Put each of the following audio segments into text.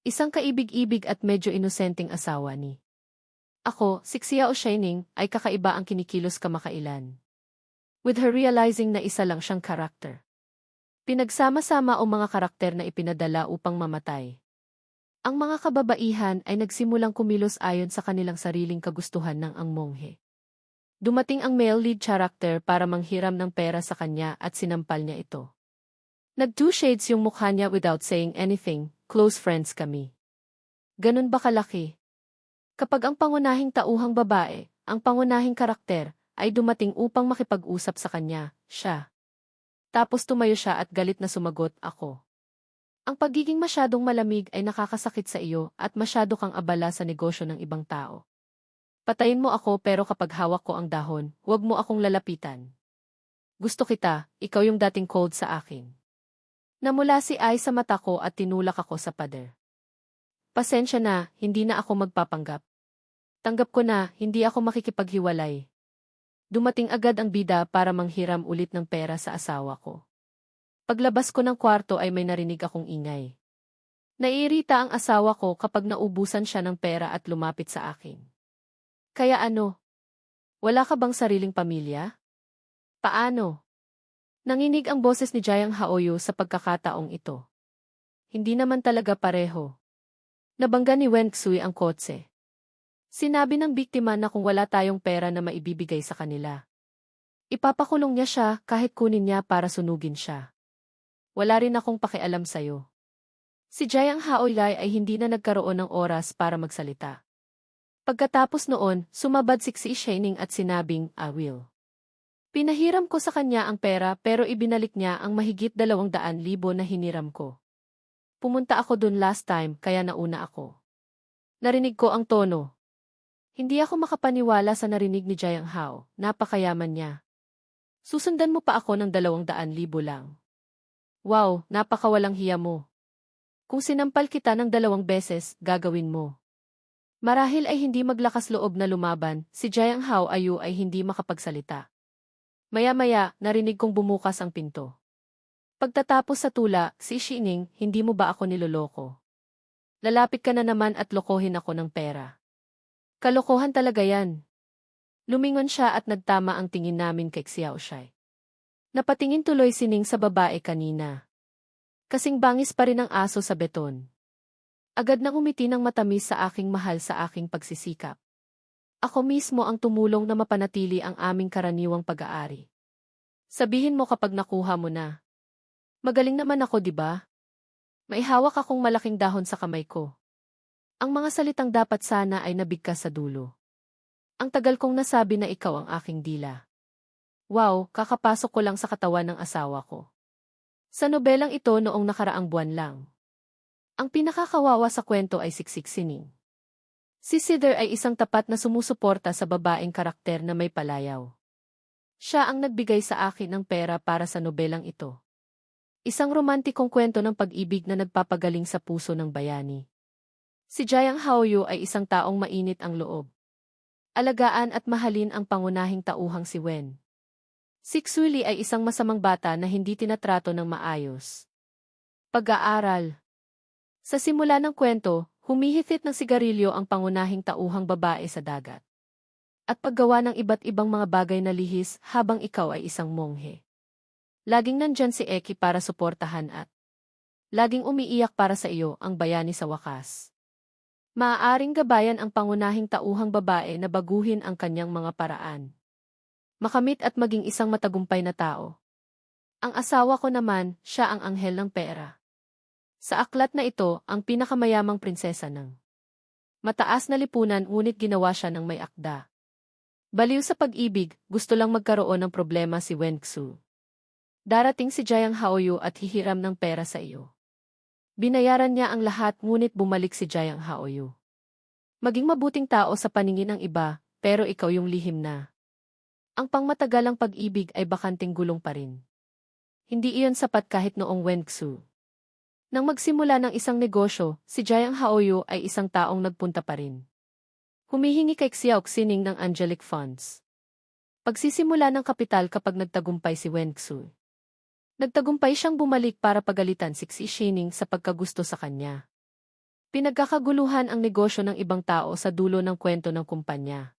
Isang kaibig-ibig at medyo inosenteng asawa ni. Ako, si Xiao Shining, ay kakaiba ang kinikilos kamakailan. With her realizing na isa lang siyang karakter. Pinagsama-sama o mga karakter na ipinadala upang mamatay. Ang mga kababaihan ay nagsimulang kumilos ayon sa kanilang sariling kagustuhan ng ang monghe. Dumating ang male lead character para manghiram ng pera sa kanya at sinampal niya ito. Nag-two shades yung mukha niya without saying anything, close friends kami. Ganun ba kalaki? Kapag ang pangunahing tauhang babae, ang pangunahing karakter, ay dumating upang makipag-usap sa kanya, siya. Tapos tumayo siya at galit na sumagot, ako. Ang pagiging masyadong malamig ay nakakasakit sa iyo at masyado kang abala sa negosyo ng ibang tao. Patayin mo ako pero kapag hawak ko ang dahon, huwag mo akong lalapitan. Gusto kita, ikaw yung dating cold sa akin. Namula si Ai sa mata ko at tinulak ako sa pader. Pasensya na, hindi na ako magpapanggap. Tanggap ko na, hindi ako makikipaghiwalay. Dumating agad ang bida para manghiram ulit ng pera sa asawa ko. Paglabas ko ng kwarto ay may narinig akong ingay. Naiirita ang asawa ko kapag naubusan siya ng pera at lumapit sa akin. Kaya ano? Wala ka bang sariling pamilya? Paano? Nanginig ang boses ni Jayang Haoyu sa pagkakataong ito. Hindi naman talaga pareho. Nabangga ni Wen Xui ang kotse. Sinabi ng biktima na kung wala tayong pera na maibibigay sa kanila, ipapakulong niya siya kahit kunin niya para sunugin siya. Wala rin akong pakialam sa'yo. Si Jayang Haoyu ay hindi na nagkaroon ng oras para magsalita. Pagkatapos noon, sumabad si Xi Shining at sinabing, I will. Pinahiram ko sa kanya ang pera pero ibinalik niya ang mahigit 200,000 na hiniram ko. Pumunta ako dun last time kaya nauna ako. Narinig ko ang tono. Hindi ako makapaniwala sa narinig ni Jayang Hao, napakayaman niya. Susundan mo pa ako ng 200,000 lang. Wow, napakawalang hiya mo. Kung sinampal kita ng 2 beses, gagawin mo. Marahil ay hindi maglakas loob na lumaban, si Jayang Hao Ayu ay hindi makapagsalita. Maya-maya, narinig kong bumukas ang pinto. Pagtatapos sa tula, si Shining, hindi mo ba ako niloloko? Lalapit ka na naman at lokohin ako ng pera. Kalokohan talaga yan. Lumingon siya at nagtama ang tingin namin kay Xiaoshai. Napatingin tuloy sining sa babae kanina. Kasing bangis pa rin ang aso sa beton. Agad nang umiti ng matamis sa aking mahal sa aking pagsisikap. Ako mismo ang tumulong na mapanatili ang aming karaniwang pag-aari. Sabihin mo kapag nakuha mo na. Magaling naman ako, di ba? May hawak akong malaking dahon sa kamay ko. Ang mga salitang dapat sana ay nabigkas sa dulo. Ang tagal kong nasabi na ikaw ang aking dila. Wow, kakapasok ko lang sa katawan ng asawa ko. Sa nobelang ito noong nakaraang buwan lang. Ang pinakakawawa sa kwento ay Siksik Sining. Si Cedar ay isang tapat na sumusuporta sa babaeng karakter na may palayaw. Siya ang nagbigay sa akin ng pera para sa nobelang ito. Isang romantikong kwento ng pag-ibig na nagpapagaling sa puso ng bayani. Si Jayang Haoyu ay isang taong mainit ang loob. Alagaan at mahalin ang pangunahing tauhang si Wen. Si Xuli ay isang masamang bata na hindi tinatrato ng maayos. Pag-aaral. Sa simula ng kwento, humihigit ng sigarilyo ang pangunahing tauhang babae sa dagat. At paggawa ng iba't ibang mga bagay na lihis habang ikaw ay isang monghe. Laging nandyan si Eki para suportahan at laging umiiyak para sa iyo ang bayani sa wakas. Maaaring gabayan ang pangunahing tauhang babae na baguhin ang kanyang mga paraan. Makamit at maging isang matagumpay na tao. Ang asawa ko naman, siya ang anghel ng pera. Sa aklat na ito, ang pinakamayamang prinsesa ng mataas na lipunan ngunit ginawa siya ng may akda. Baliw sa pag-ibig, gusto lang magkaroon ng problema si Wen Xu. Darating si Jayang Haoyu at hihiram ng pera sa iyo. Binayaran niya ang lahat ngunit bumalik si Jayang Haoyu. Maging mabuting tao sa paningin ng iba, pero ikaw yung lihim na. Ang pangmatagalang pag-ibig ay bakanting gulong pa rin. Hindi iyon sapat kahit noong Wen Xu. Nang magsimula ng isang negosyo, si Jayang Haoyu ay isang taong nagpunta pa rin. Humihingi kay Xiao Xining ng angelic funds. Pagsisimula ng kapital kapag nagtagumpay si Wen Xu. Nagtagumpay siyang bumalik para pagalitan si Xi Shining sa pagkagusto sa kanya. Pinagkakaguluhan ang negosyo ng ibang tao sa dulo ng kwento ng kumpanya.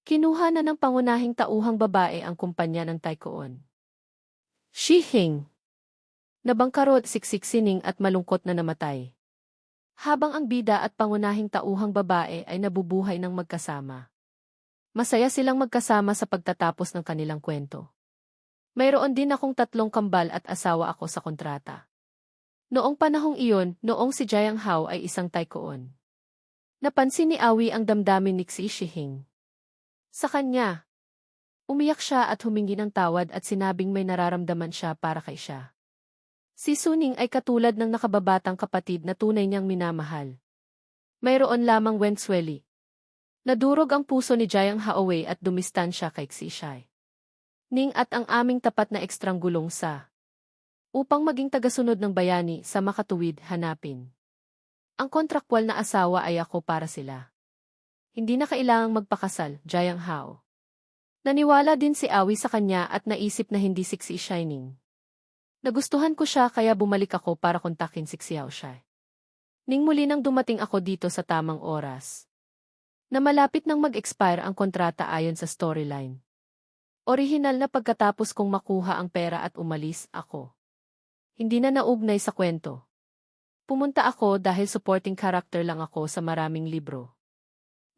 Kinuha na ng pangunahing tauhang babae ang kumpanya ng Taikoon. Shihing. Nabangkarot, siksik-sining at malungkot na namatay. Habang ang bida at pangunahing tauhang babae ay nabubuhay ng magkasama. Masaya silang magkasama sa pagtatapos ng kanilang kwento. Mayroon din akong 3 kambal at asawa ako sa kontrata. Noong panahong iyon, noong si Jiang Hao ay isang Taikoon. Napansin ni Awi ang damdamin ni Xi Shihing. Sa kanya, umiyak siya at humingi ng tawad at sinabing may nararamdaman siya para kay siya. Si Suning ay katulad ng nakababatang kapatid na tunay niyang minamahal. Mayroon lamang Wenxueli. Nadurog ang puso ni Jiang Haowei at dumistan siya kay Xi Shai. Ning at ang aming tapat na ekstranggulong sa upang maging tagasunod ng bayani sa makatuwid hanapin. Ang kontrakwal na asawa ay ako para sila. Hindi na kailangang magpakasal, Jiang Hao. Naniwala din si Awi sa kanya at naisip na hindi si Xi Shining. Nagustuhan ko siya kaya bumalik ako para kontakin si Xiao Shai. Ning muli nang dumating ako dito sa tamang oras. Na malapit nang mag-expire ang kontrata ayon sa storyline. Orihinal na pagkatapos kong makuha ang pera at umalis ako. Hindi na naugnay sa kwento. Pumunta ako dahil supporting character lang ako sa maraming libro.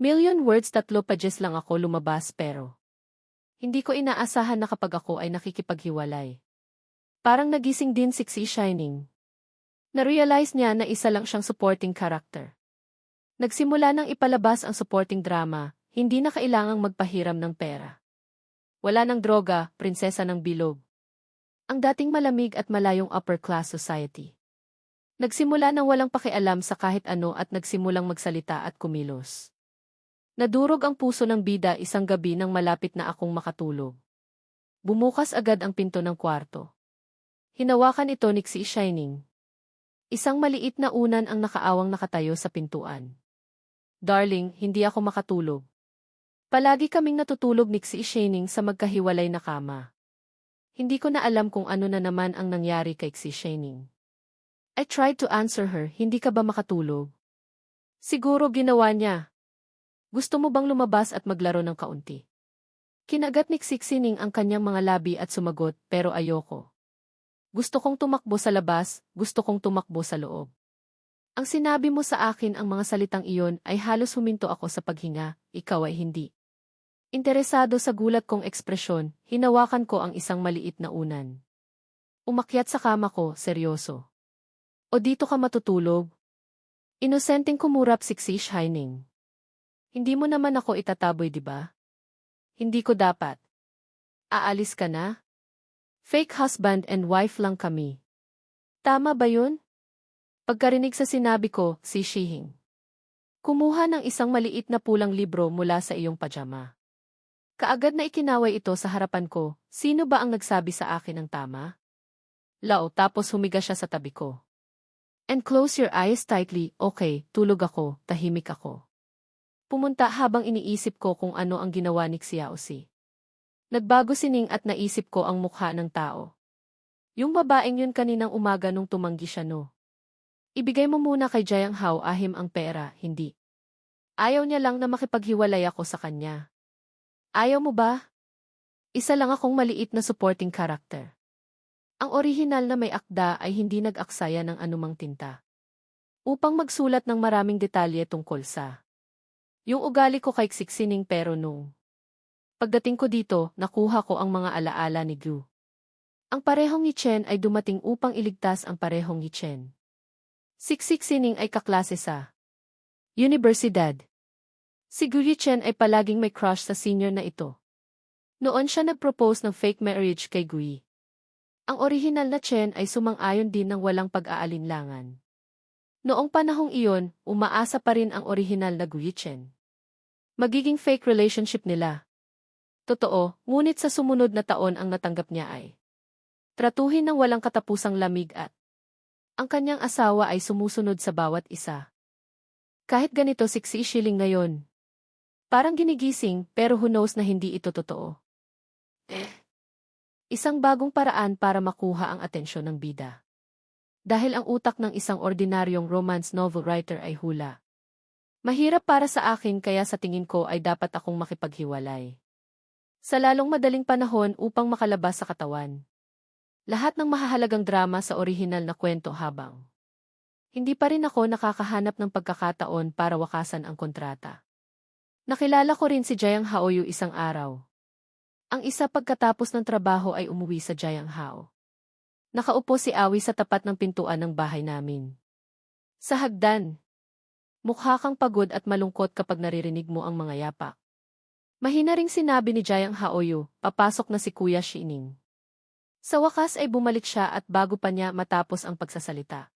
Million words 3 pages lang ako lumabas pero hindi ko inaasahan na kapag ako ay nakikipaghiwalay. Parang nagising din si Xi Shining. Na-realize niya na isa lang siyang supporting character. Nagsimula nang ipalabas ang supporting drama, hindi na kailangang magpahiram ng pera. Wala ng droga, prinsesa ng bilog. Ang dating malamig at malayong upper-class society. Nagsimula nang walang pakialam sa kahit ano at nagsimulang magsalita at kumilos. Nadurog ang puso ng bida isang gabi nang malapit na akong makatulog. Bumukas agad ang pinto ng kwarto. Hinawakan ito ni Xi Shining. Isang maliit na unan ang nakaawang nakatayo sa pintuan. Darling, hindi ako makatulog. Palagi kaming natutulog ni Xi Shining sa magkahiwalay na kama. Hindi ko na alam kung ano na naman ang nangyari kay Xi Shining. I tried to answer her, hindi ka ba makatulog? Siguro ginawa niya. Gusto mo bang lumabas at maglaro ng kaunti? Kinagat ni Xi Shining ang kanyang mga labi at sumagot, pero ayoko. Gusto kong tumakbo sa labas, gusto kong tumakbo sa loob. Ang sinabi mo sa akin ang mga salitang iyon ay halos huminto ako sa paghinga, ikaw ay hindi. Interesado sa gulat kong ekspresyon, hinawakan ko ang isang maliit na unan. Umakyat sa kama ko, seryoso. O dito ka matutulog? Inosenteng kumurap si Xi Shining. Hindi mo naman ako itataboy, di ba? Hindi ko dapat. Aalis ka na? Fake husband and wife lang kami. Tama ba yun? Pagkarinig sa sinabi ko, si Shihing. Kumuha ng isang maliit na pulang libro mula sa iyong pajama. Kaagad na ikinaway ito sa harapan ko, sino ba ang nagsabi sa akin ng tama? Lao, tapos humiga siya sa tabi ko. And close your eyes tightly, okay, tulog ako, tahimik ako. Pumunta habang iniisip ko kung ano ang ginawa ni Xiaoxi. Nagbago sining at naisip ko ang mukha ng tao. Yung babaeng yun kaninang umaga nung tumanggi siya no. Ibigay mo muna kay Jiang Hao ahim ang pera, hindi. Ayaw niya lang na makipaghiwalay ako sa kanya. Ayaw mo ba? Isa lang akong maliit na supporting character. Ang orihinal na may akda ay hindi nag-aksaya ng anumang tinta. Upang magsulat ng maraming detalye tungkol sa yung ugali ko kay Xixining pero nung pagdating ko dito, nakuha ko ang mga alaala ni Gu. Ang parehong ni Chen ay dumating upang iligtas ang parehong ni Chen. Xixining ay kaklase sa universidad. Si Gu Chen ay palaging may crush sa senior na ito. Noon siya nag-propose ng fake marriage kay Gui. Ang orihinal na Chen ay sumang-ayon din ng walang pag-aalinlangan. Noong panahong iyon, umaasa pa rin ang orihinal na Gui Chen. Magiging fake relationship nila. Totoo, ngunit sa sumunod na taon ang natanggap niya ay tratuhin ng walang katapusang lamig at ang kanyang asawa ay sumusunod sa bawat isa. Kahit ganito si Xi Shiling ngayon. Parang ginigising pero who knows na hindi ito totoo. Isang bagong paraan para makuha ang atensyon ng bida. Dahil ang utak ng isang ordinaryong romance novel writer ay hula. Mahirap para sa akin kaya sa tingin ko ay dapat akong makipaghiwalay. Sa lalong madaling panahon upang makalabas sa katawan. Lahat ng mahahalagang drama sa orihinal na kwento habang hindi pa rin ako nakakahanap ng pagkakataon para wakasan ang kontrata. Nakilala ko rin si Jayang Haoyu isang araw. Ang isa pagkatapos ng trabaho ay umuwi sa Jayang Hao. Nakaupo si Awi sa tapat ng pintuan ng bahay namin. Sa hagdan. Mukha kang pagod at malungkot kapag naririnig mo ang mga yapak. Mahina ring sinabi ni Jayang Haoyu, papasok na si Kuya Shining. Sa wakas ay bumalik siya at bago pa niya matapos ang pagsasalita.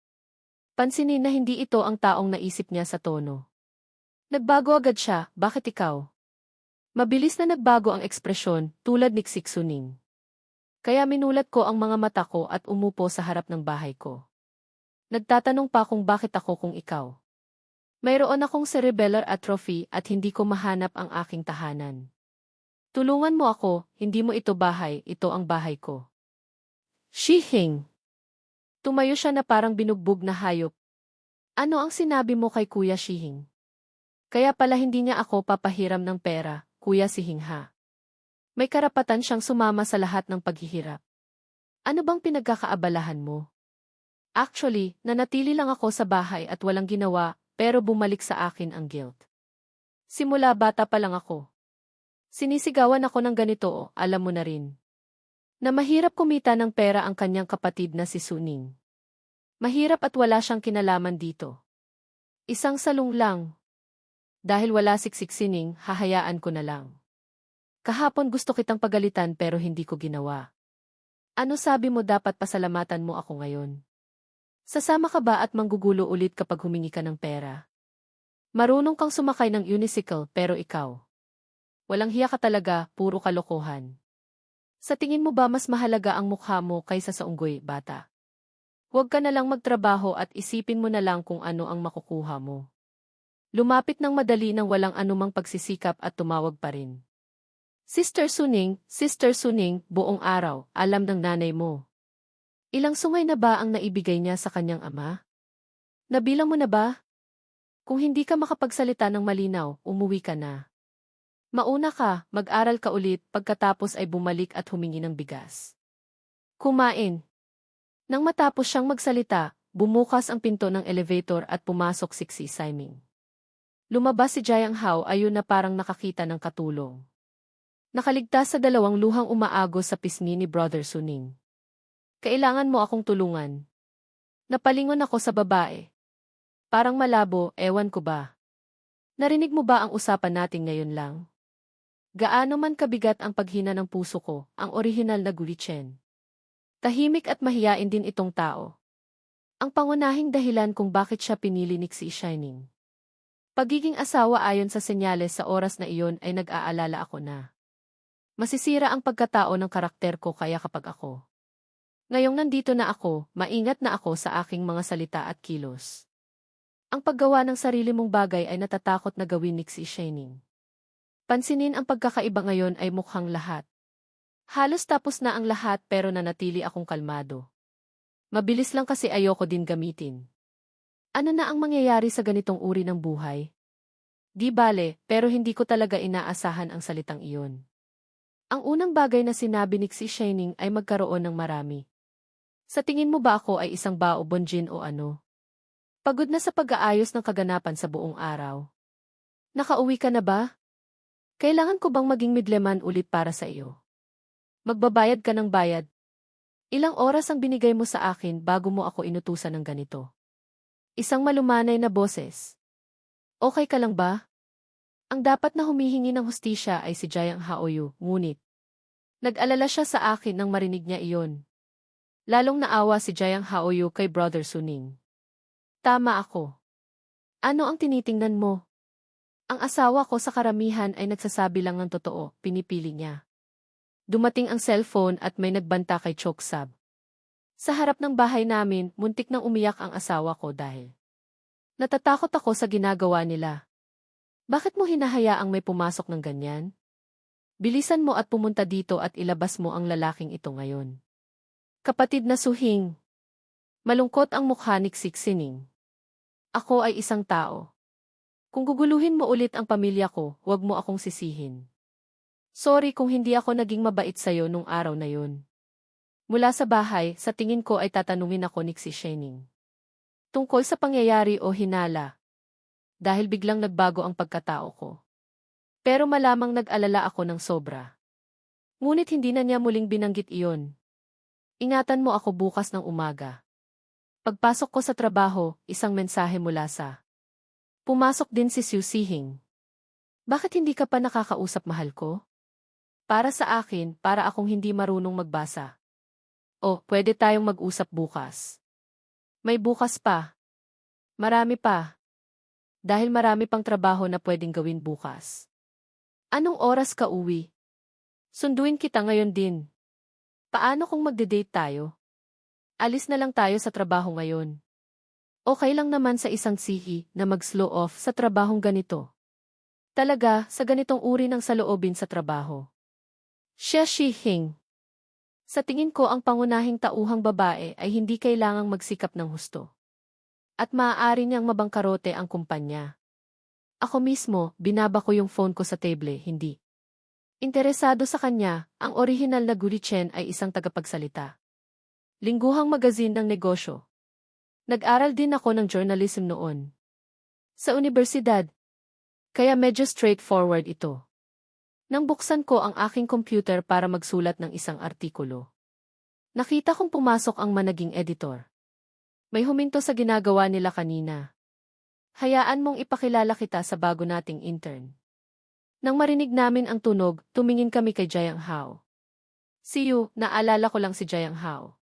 Pansinin na hindi ito ang taong naisip niya sa tono. Nagbago agad siya, bakit ikaw? Mabilis na nagbago ang ekspresyon, tulad ni Siksuning. Kaya minulat ko ang mga mata ko at umupo sa harap ng bahay ko. Nagtatanong pa kung bakit ako kung ikaw. Mayroon akong cerebellar atrophy at hindi ko mahanap ang aking tahanan. Tulungan mo ako, hindi mo ito bahay, ito ang bahay ko. Shihing. Tumayo siya na parang binugbog na hayop. Ano ang sinabi mo kay Kuya Shihing? Kaya pala hindi niya ako papahiram ng pera, Kuya Sihingha. May karapatan siyang sumama sa lahat ng paghihirap. Ano bang pinagkakaabalahan mo? Actually, nanatili lang ako sa bahay at walang ginawa, pero bumalik sa akin ang guilt. Simula bata pa lang ako. Sinisigawan ako ng ganito, alam mo na rin. Na mahirap kumita ng pera ang kanyang kapatid na si Suning. Mahirap at wala siyang kinalaman dito. Isang salong lang. Dahil wala siksik-sining, hahayaan ko na lang. Kahapon gusto kitang pagalitan pero hindi ko ginawa. Ano sabi mo dapat pasalamatan mo ako ngayon? Sasama ka ba at manggugulo ulit kapag humingi ka ng pera? Marunong kang sumakay ng unicycle pero ikaw. Walang hiya ka talaga, puro kalokohan. Sa tingin mo ba mas mahalaga ang mukha mo kaysa sa unggoy, bata? Huwag ka na lang magtrabaho at isipin mo na lang kung ano ang makukuha mo. Lumapit ng madali nang walang anumang pagsisikap at tumawag pa rin. Sister Suning, buong araw, alam ng nanay mo. Ilang sungay na ba ang naibigay niya sa kanyang ama? Nabilang mo na ba? Kung hindi ka makapagsalita ng malinaw, umuwi ka na. Mauna ka, mag-aral ka ulit, pagkatapos ay bumalik at humingi ng bigas. Kumain. Nang matapos siyang magsalita, bumukas ang pinto ng elevator at pumasok si Siming. Lumabas si Jayang Hao ayon na parang nakakita ng katulong. Nakaligtas sa dalawang luhang umaagos sa pisngi ni Brother Suning. Kailangan mo akong tulungan. Napalingon ako sa babae. Parang malabo, ewan ko ba. Narinig mo ba ang usapan natin ngayon lang? Gaano man kabigat ang paghina ng puso ko, ang orihinal na Gulichen. Tahimik at mahiyain din itong tao. Ang pangunahing dahilan kung bakit siya pinili ni Xi Shining. Pagiging asawa ayon sa senyales sa oras na iyon ay nag-aalala ako na. Masisira ang pagkatao ng karakter ko kaya kapag ako. Ngayong nandito na ako, maingat na ako sa aking mga salita at kilos. Ang paggawa ng sarili mong bagay ay natatakot na gawin ni Xi Shining. Pansinin ang pagkakaiba ngayon ay mukhang lahat. Halos tapos na ang lahat pero nanatili akong kalmado. Mabilis lang kasi ayoko din gamitin. Ano na ang mangyayari sa ganitong uri ng buhay? Di bale, pero hindi ko talaga inaasahan ang salitang iyon. Ang unang bagay na sinabi ni Xi Shining ay magkaroon ng marami. Sa tingin mo ba ako ay isang bao bonjin o ano? Pagod na sa pag-aayos ng kaganapan sa buong araw. Nakauwi ka na ba? Kailangan ko bang maging midleman ulit para sa iyo? Magbabayad ka ng bayad. Ilang oras ang binigay mo sa akin bago mo ako inutusan ng ganito? Isang malumanay na boses. Okay ka lang ba? Ang dapat na humihingi ng hustisya ay si Jayang Haoyu, ngunit nag-alala siya sa akin nang marinig niya iyon. Lalong naawa si Jayang Haoyu kay Brother Suning. Tama ako. Ano ang tinitingnan mo? Ang asawa ko sa karamihan ay nagsasabi lang ng totoo, pinipili niya. Dumating ang cellphone at may nagbanta kay Choksab. Sa harap ng bahay namin, muntik nang umiyak ang asawa ko dahil natatakot ako sa ginagawa nila. Bakit mo hinahayaang may pumasok ng ganyan? Bilisan mo at pumunta dito at ilabas mo ang lalaking ito ngayon. Kapatid na Suhing. Malungkot ang mukha ni Sining. Ako ay isang tao. Kung guguluhin mo ulit ang pamilya ko, huwag mo akong sisihin. Sorry kung hindi ako naging mabait sa'yo nung araw na yun. Mula sa bahay, sa tingin ko ay tatanungin ako ni Sining. Tungkol sa pangyayari o hinala. Dahil biglang nagbago ang pagkatao ko. Pero malamang nag-alala ako ng sobra. Ngunit hindi na niya muling binanggit iyon. Ingatan mo ako bukas ng umaga. Pagpasok ko sa trabaho, isang mensahe mula sa. Pumasok din si Sihing. Bakit hindi ka pa nakakausap, mahal ko? Para sa akin, para akong hindi marunong magbasa. O, pwede tayong mag-usap bukas. May bukas pa. Marami pa. Dahil marami pang trabaho na pwedeng gawin bukas. Anong oras ka uwi? Sunduin kita ngayon din. Paano kung magde-date tayo? Alis na lang tayo sa trabaho ngayon. Okay lang naman sa isang sihi na mag-slow off sa trabahong ganito. Talaga, sa ganitong uri ng saloobin sa trabaho. Siya Hing. Sa tingin ko ang pangunahing tauhang babae ay hindi kailangang magsikap ng husto. At maaari niyang mabangkarote ang kumpanya. Ako mismo, binaba ko yung phone ko sa table, hindi. Interesado sa kanya, ang orihinal na Gurichen ay isang tagapagsalita. Lingguhang magazine ng negosyo. Nag-aral din ako ng journalism noon. Sa universidad. Kaya medyo straightforward ito. Nang buksan ko ang aking computer para magsulat ng isang artikulo. Nakita kong pumasok ang managing editor. May huminto sa ginagawa nila kanina. Hayaan mong ipakilala kita sa bago nating intern. Nang marinig namin ang tunog, tumingin kami kay Jiang Hao. Si Yu, naalala ko lang si Jiang Hao.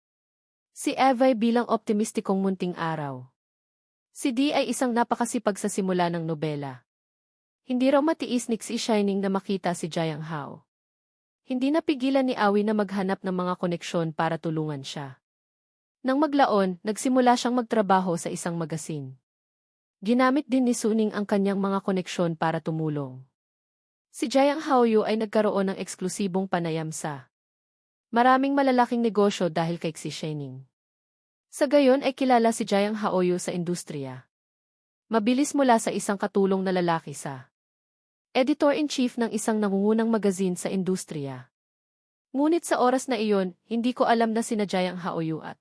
Si Eva bilang optimistikong munting araw. Si Di ay isang napakasipag sa simula ng nobela. Hindi raw matiis ni Shining na makita si Jiang Hao. Hindi napigilan ni Awi na maghanap ng mga koneksyon para tulungan siya. Nang maglaon, nagsimula siyang magtrabaho sa isang magasin. Ginamit din ni Suning ang kanyang mga koneksyon para tumulong. Si Jiang Haoyu ay nagkaroon ng eksklusibong panayam sa maraming malalaking negosyo dahil kay Xi Shening. Sa gayon ay kilala si Jiang Haoyu sa industriya. Mabilis mula sa isang katulong na lalaki sa editor-in-chief ng isang nangungunang magazine sa industriya. Ngunit sa oras na iyon, hindi ko alam na sina Jiang Haoyu at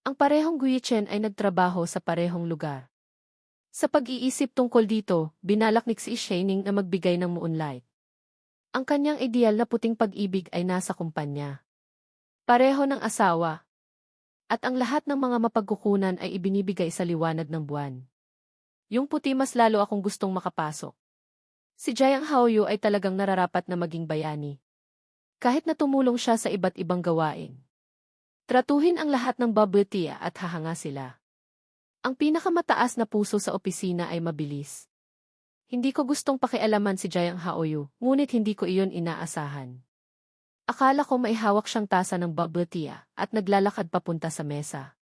ang parehong Guichen ay nagtrabaho sa parehong lugar. Sa pag-iisip tungkol dito, binalak ni Xi Shening na magbigay ng moonlight. Ang kanyang ideal na puting pag-ibig ay nasa kumpanya. Pareho ng asawa. At ang lahat ng mga mapagkukunan ay ibinibigay sa liwanag ng buwan. Yung puti mas lalo akong gustong makapasok. Si Jiang Haoyu ay talagang nararapat na maging bayani. Kahit na tumulong siya sa iba't ibang gawain. Tratuhin ang lahat ng bubble tea at hahanga sila. Ang pinakamataas na puso sa opisina ay mabilis. Hindi ko gustong pakialaman si Jiang Haoyu, ngunit hindi ko iyon inaasahan. Akala ko may hawak siyang tasa ng bubble tea at naglalakad papunta sa mesa.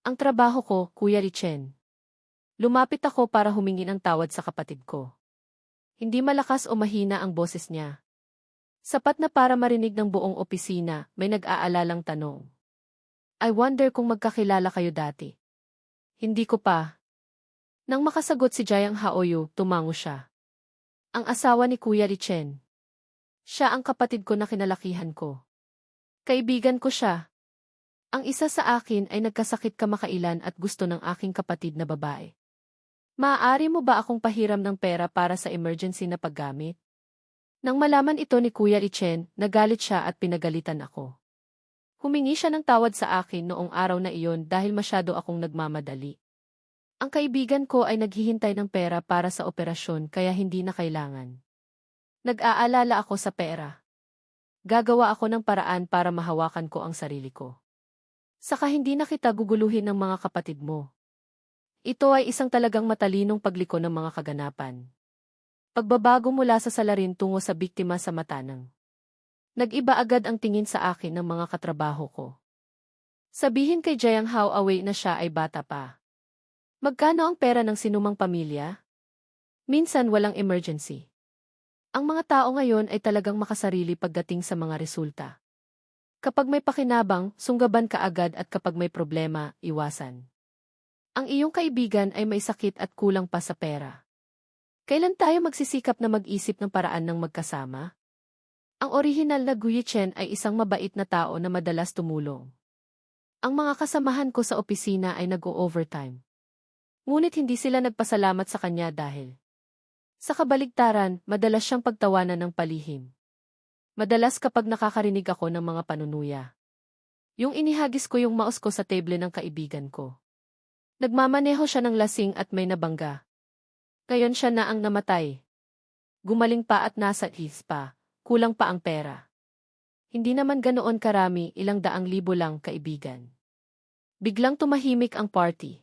Ang trabaho ko, Kuya Richen. Lumapit ako para humingi ng tawad sa kapatid ko. Hindi malakas o mahina ang boses niya. Sapat na para marinig ng buong opisina, may nag-aalalang tanong. I wonder kung magkakilala kayo dati. Hindi ko pa. Nang makasagot si Jiang Haoyu, tumango siya. Ang asawa ni Kuya Richen. Siya ang kapatid ko na kinalakihan ko. Kaibigan ko siya. Ang isa sa akin ay nagkasakit kamakailan at gusto ng aking kapatid na babae. Maaari mo ba akong pahiram ng pera para sa emergency na paggamit? Nang malaman ito ni Kuya Richen, nagalit siya at pinagalitan ako. Humingi siya ng tawad sa akin noong araw na iyon dahil masyado akong nagmamadali. Ang kaibigan ko ay naghihintay ng pera para sa operasyon kaya hindi na kailangan. Nag-aalala ako sa pera. Gagawa ako ng paraan para mahawakan ko ang sarili ko. Saka hindi na kita guguluhin ng mga kapatid mo. Ito ay isang talagang matalinong pagliko ng mga kaganapan. Pagbabago mula sa salarin tungo sa biktima sa matanang. Nag-iba agad ang tingin sa akin ng mga katrabaho ko. Sabihin kay Jiang Hao away na siya ay bata pa. Magkano ang pera ng sinumang pamilya? Minsan walang emergency. Ang mga tao ngayon ay talagang makasarili pagdating sa mga resulta. Kapag may pakinabang, sunggaban ka agad at kapag may problema, iwasan. Ang iyong kaibigan ay may sakit at kulang pa sa pera. Kailan tayo magsisikap na mag-isip ng paraan ng magkasama? Ang orihinal na Guyi Chen ay isang mabait na tao na madalas tumulong. Ang mga kasamahan ko sa opisina ay nag-o-overtime. Ngunit hindi sila nagpasalamat sa kanya dahil sa kabaligtaran, madalas siyang pagtawanan ng palihim. Madalas kapag nakakarinig ako ng mga panunuya. Yung inihagis ko yung mouse ko sa table ng kaibigan ko. Nagmamaneho siya ng lasing at may nabangga. Ngayon siya na ang namatay. Gumaling pa at nasa his pa, kulang pa ang pera. Hindi naman ganoon karami, ilang daang libo lang, kaibigan. Biglang tumahimik ang party.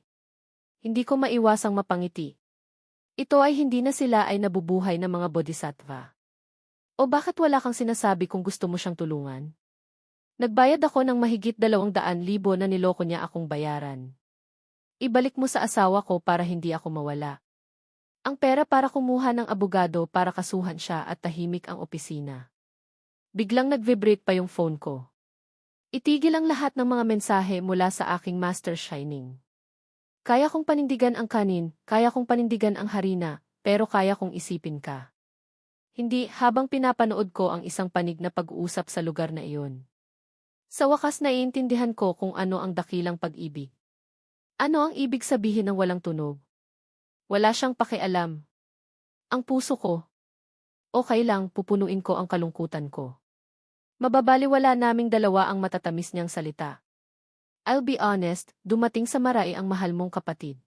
Hindi ko maiwasang mapangiti. Ito ay hindi na sila ay nabubuhay na mga bodhisattva. O bakit wala kang sinasabi kung gusto mo siyang tulungan? Nagbayad ako ng mahigit 200,000 na niloko niya akong bayaran. Ibalik mo sa asawa ko para hindi ako mawala. Ang pera para kumuha ng abogado para kasuhan siya at tahimik ang opisina. Biglang nag-vibrate pa yung phone ko. Itigil ang lahat ng mga mensahe mula sa aking Master Shining. Kaya kong panindigan ang kanin, kaya kong panindigan ang harina, pero kaya kong isipin ka. Hindi, habang pinapanood ko ang isang panig na pag-uusap sa lugar na iyon. Sa wakas naiintindihan ko kung ano ang dakilang pag-ibig. Ano ang ibig sabihin ng walang tunog? Wala siyang pakialam. Ang puso ko. Okay lang, pupunuin ko ang kalungkutan ko. Mababaliwala naming dalawa ang matatamis niyang salita. I'll be honest, dumating sa Marai ang mahal mong kapatid.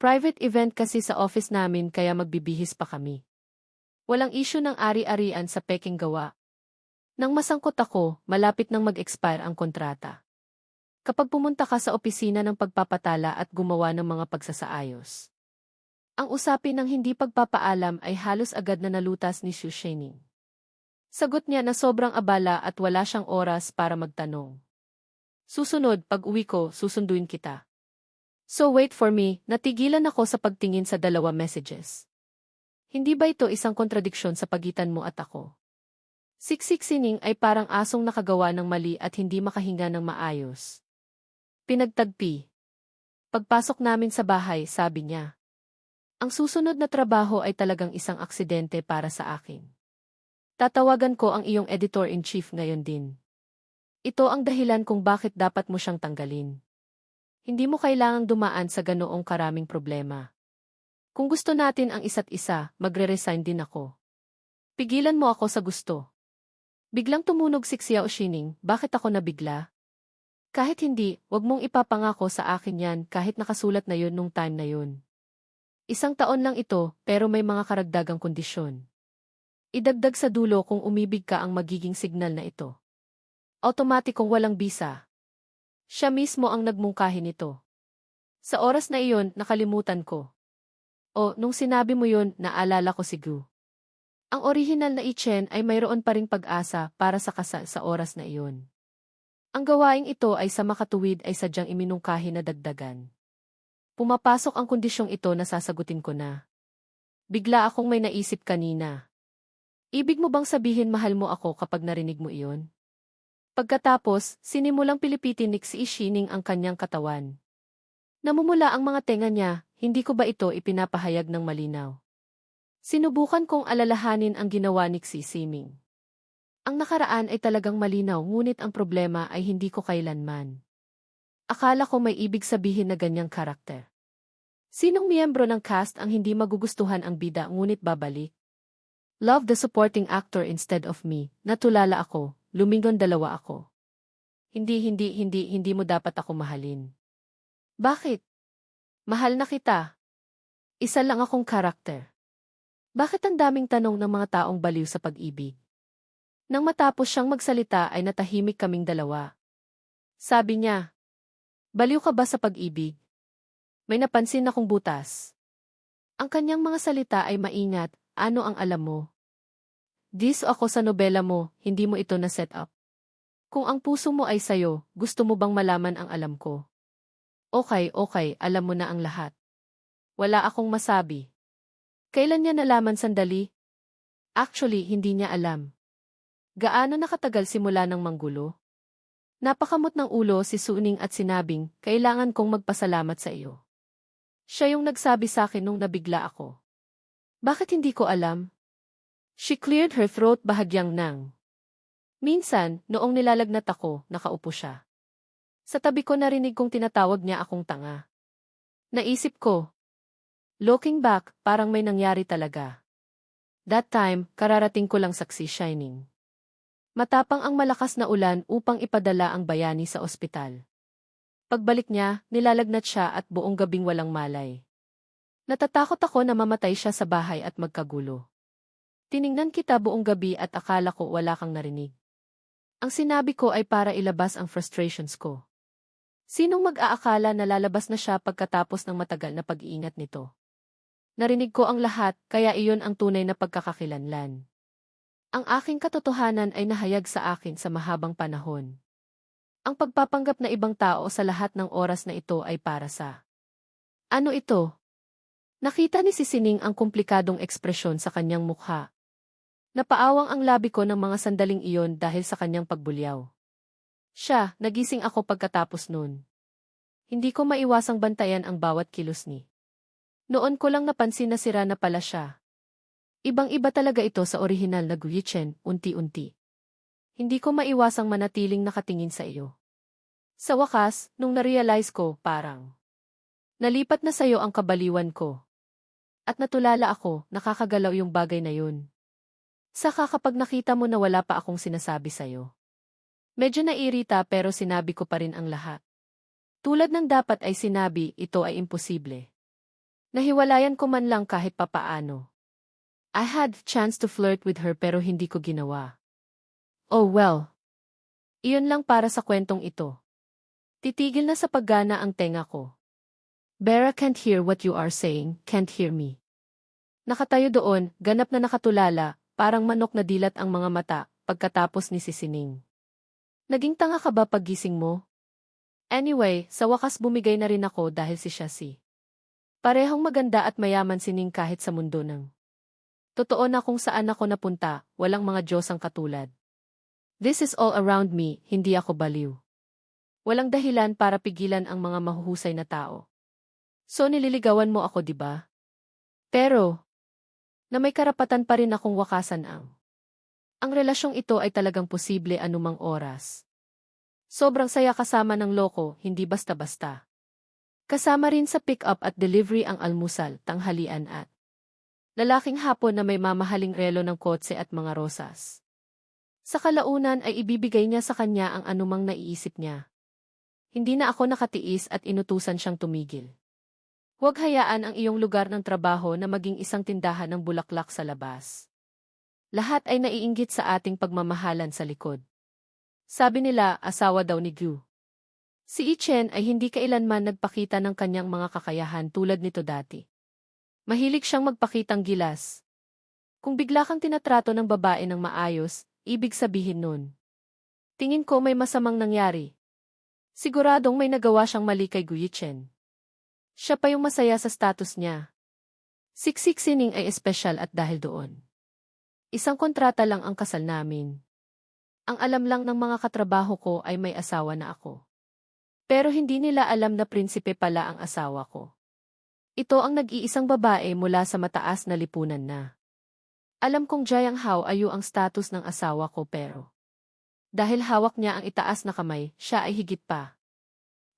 Private event kasi sa office namin kaya magbibihis pa kami. Walang issue ng ari-arian sa peking gawa. Nang masangkot ako, malapit nang mag-expire ang kontrata. Kapag pumunta ka sa opisina ng pagpapatala at gumawa ng mga pagsasaayos. Ang usapin ng hindi pagpapaalam ay halos agad na nalutas ni Xu Shening. Sagot niya na sobrang abala at wala siyang oras para magtanong. Susunod, pag-uwi ko, susunduin kita. So wait for me, natigilan ako sa pagtingin sa 2 messages. Hindi ba ito isang kontradiksyon sa pagitan mo at ako? Siksik Sining ay parang asong nakagawa ng mali at hindi makahinga ng maayos. Pinagtagpi. Pagpasok namin sa bahay, sabi niya. Ang susunod na trabaho ay talagang isang aksidente para sa akin. Tatawagan ko ang iyong editor-in-chief ngayon din. Ito ang dahilan kung bakit dapat mo siyang tanggalin. Hindi mo kailangang dumaan sa ganoong karaming problema. Kung gusto natin ang isa't isa, magre-resign din ako. Pigilan mo ako sa gusto. Biglang tumunog si Xiao Shining, bakit ako nabigla? Kahit hindi, wag mong ipapangako sa akin yan kahit nakasulat na yun nung time na yun. 1 taon lang ito, pero may mga karagdagang kondisyon. Idagdag sa dulo kung umibig ka ang magiging signal na ito. Automatikong walang bisa. Siya mismo ang nagmungkahi nito. Sa oras na iyon, nakalimutan ko. O, nung sinabi mo yun, naalala ko si Gu. Ang orihinal na Ichen ay mayroon pa ring pag-asa para sa kasal sa oras na iyon. Ang gawaing ito ay sa makatuwid ay sadyang iminungkahi na dagdagan. Pumapasok ang kondisyong ito na sasagutin ko na. Bigla akong may naisip kanina. Ibig mo bang sabihin mahal mo ako kapag narinig mo iyon? Pagkatapos, sinimulang pilipitin ni Xi Shining ang kanyang katawan. Namumula ang mga tenga niya, hindi ko ba ito ipinapahayag ng malinaw? Sinubukan kong alalahanin ang ginawa ni Xi Siming. Ang nakaraan ay talagang malinaw ngunit ang problema ay hindi ko kailanman. Akala ko may ibig sabihin na ganyang karakter. Sinong miyembro ng cast ang hindi magugustuhan ang bida ngunit babalik? Love the supporting actor instead of me, natulala ako, lumingon 2 ako. Hindi mo dapat ako mahalin. Bakit? Mahal na kita. Isa lang akong karakter. Bakit ang daming tanong ng mga taong baliw sa pag-ibig? Nang matapos siyang magsalita ay natahimik kaming 2. Sabi niya, baliw ka ba sa pag-ibig? May napansin akong butas. Ang kanyang mga salita ay maingat, ano ang alam mo? Diso ako sa nobela mo, hindi mo ito na-set up. Kung ang puso mo ay sayo, gusto mo bang malaman ang alam ko? Okay, alam mo na ang lahat. Wala akong masabi. Kailan niya nalaman sandali? Actually, hindi niya alam. Gaano nakatagal simula ng manggulo? Napakamot ng ulo si Suning at sinabing, kailangan kong magpasalamat sa iyo. Siya yung nagsabi sa akin nung nabigla ako. Bakit hindi ko alam? She cleared her throat bahagyang nang. Minsan, noong nilalagnat ako, nakaupo siya. Sa tabi ko narinig kong tinatawag niya akong tanga. Naisip ko. Looking back, parang may nangyari talaga. That time, kararating ko lang saksi Shining. Matapang ang malakas na ulan upang ipadala ang bayani sa ospital. Pagbalik niya, nilalagnat siya at buong gabing walang malay. Natatakot ako na mamatay siya sa bahay at magkagulo. Tiningnan kita buong gabi at akala ko wala kang narinig. Ang sinabi ko ay para ilabas ang frustrations ko. Sinong mag-aakala na lalabas na siya pagkatapos ng matagal na pag-iingat nito? Narinig ko ang lahat, kaya iyon ang tunay na pagkakakilanlan. Ang aking katotohanan ay nahayag sa akin sa mahabang panahon. Ang pagpapanggap na ibang tao sa lahat ng oras na ito ay para sa... Ano ito? Nakita ni Sisining ang komplikadong ekspresyon sa kanyang mukha. Napaawang ang labi ko ng mga sandaling iyon dahil sa kanyang pagbulyaw. Siya, nagising ako pagkatapos nun. Hindi ko maiwasang bantayan ang bawat kilos ni. Noon ko lang napansin na sira na pala siya. Ibang-iba talaga ito sa orihinal na Guyichen, unti-unti. Hindi ko maiwasang manatiling nakatingin sa iyo. Sa wakas, nung narealize ko, parang nalipat na sa'yo ang kabaliwan ko. At natulala ako, nakakagalaw yung bagay na yun. Saka kapag nakita mo na wala pa akong sinasabi sa'yo. Medyo nairita pero sinabi ko pa rin ang lahat. Tulad ng dapat ay sinabi, ito ay imposible. Nahiwalayan ko man lang kahit papaano. I had chance to flirt with her pero hindi ko ginawa. Oh well. Iyon lang para sa kwentong ito. Titigil na sa paggana ang tenga ko. Bera can't hear what you are saying, can't hear me. Nakatayo doon, ganap na nakatulala, parang manok na dilat ang mga mata, pagkatapos ni Sisining. Naging tanga ka ba paggising mo? Anyway, sa wakas bumigay na rin ako dahil si siya si. Parehong maganda at mayaman sining kahit sa mundo ng. Totoo na kung saan ako napunta, walang mga Diyos ang katulad. This is all around me, hindi ako baliw. Walang dahilan para pigilan ang mga mahuhusay na tao. So nililigawan mo ako, di ba? Pero, na may karapatan pa rin akong wakasan ang relasyong ito ay talagang posible anumang oras. Sobrang saya kasama ng loko, hindi basta-basta. Kasama rin sa pick-up at delivery ang almusal, tanghalian at lalaking hapon na may mamahaling relo ng kotse at mga rosas. Sa kalaunan ay ibibigay niya sa kanya ang anumang naiisip niya. Hindi na ako nakatiis at inutusan siyang tumigil. Huwag hayaan ang iyong lugar ng trabaho na maging isang tindahan ng bulaklak sa labas. Lahat ay naiinggit sa ating pagmamahalan sa likod. Sabi nila, asawa daw ni Gu. Si Ichen ay hindi kailanman nagpakita ng kanyang mga kakayahan tulad nito dati. Mahilig siyang magpakitang gilas. Kung bigla kang tinatrato ng babae ng maayos, ibig sabihin nun. Tingin ko may masamang nangyari. Siguradong may nagawa siyang mali kay Gu Yichen. Siya pa yung masaya sa status niya. Siksik Sining ay espesyal at dahil doon. Isang kontrata lang ang kasal namin. Ang alam lang ng mga katrabaho ko ay may asawa na ako. Pero hindi nila alam na prinsipe pala ang asawa ko. Ito ang nag-iisang babae mula sa mataas na lipunan na. Alam kong Jiang Hao ayu ang status ng asawa ko pero dahil hawak niya ang itaas na kamay, siya ay higit pa.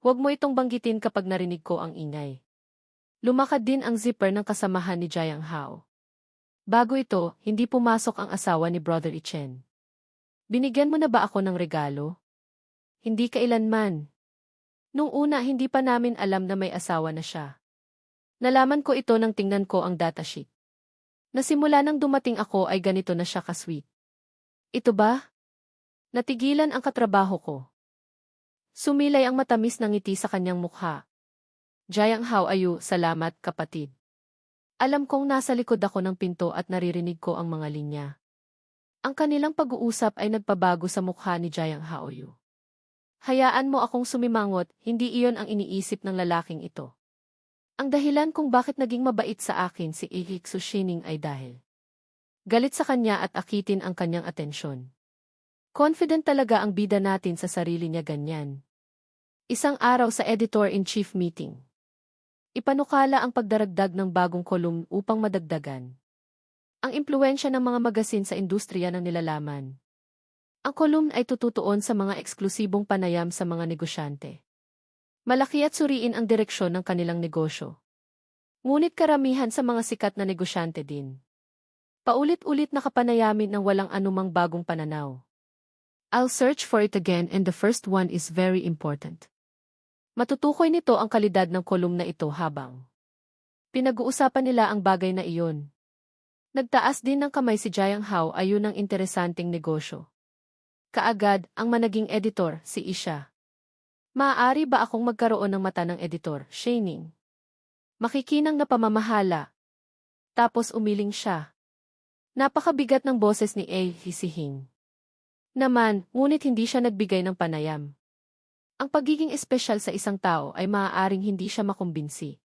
Huwag mo itong banggitin kapag narinig ko ang ingay. Lumakad din ang zipper ng kasamahan ni Jiang Hao. Bago ito, hindi pumasok ang asawa ni Brother Ichen. Binigyan mo na ba ako ng regalo? Hindi kailanman. Nung una hindi pa namin alam na may asawa na siya. Nalaman ko ito nang tingnan ko ang datasheet. Nasimula nang dumating ako ay ganito na siya ka-sweet. Ito ba? Natigilan ang katrabaho ko. Sumilay ang matamis na ngiti sa kanyang mukha. Jiang Hao ayu, salamat kapatid. Alam kong nasa likod ako ng pinto at naririnig ko ang mga linya. Ang kanilang pag-uusap ay nagpabago sa mukha ni Jiang Haoyu. Hayaan mo akong sumimangot, hindi iyon ang iniisip ng lalaking ito. Ang dahilan kung bakit naging mabait sa akin si Ihik Sushining ay dahil galit sa kanya at akitin ang kanyang atensyon. Confident talaga ang bida natin sa sarili niya ganyan. Isang araw sa editor-in-chief meeting. Ipanukala ang pagdaragdag ng bagong kolumn upang madagdagan ang impluwensya ng mga magasin sa industriya ng nilalaman. Ang kolumn ay tututuon sa mga eksklusibong panayam sa mga negosyante. Malaki at suriin ang direksyon ng kanilang negosyo. Ngunit karamihan sa mga sikat na negosyante din. Paulit-ulit na kapanayamin ng walang anumang bagong pananaw. I'll search for it again and the first one is very important. Matutukoy nito ang kalidad ng kolumna ito habang pinag-uusapan nila ang bagay na iyon. Nagtaas din ng kamay si Jiang Hao ayon ng interesanting negosyo. Kaagad, ang managing editor, si Isha. Maaari ba akong magkaroon ng mata ng editor, Shining? Makikinang na pamamahala. Tapos umiling siya. Napakabigat ng boses ni A. Hisihing. Naman, ngunit hindi siya nagbigay ng panayam. Ang pagiging espesyal sa isang tao ay maaaring hindi siya makumbinsi.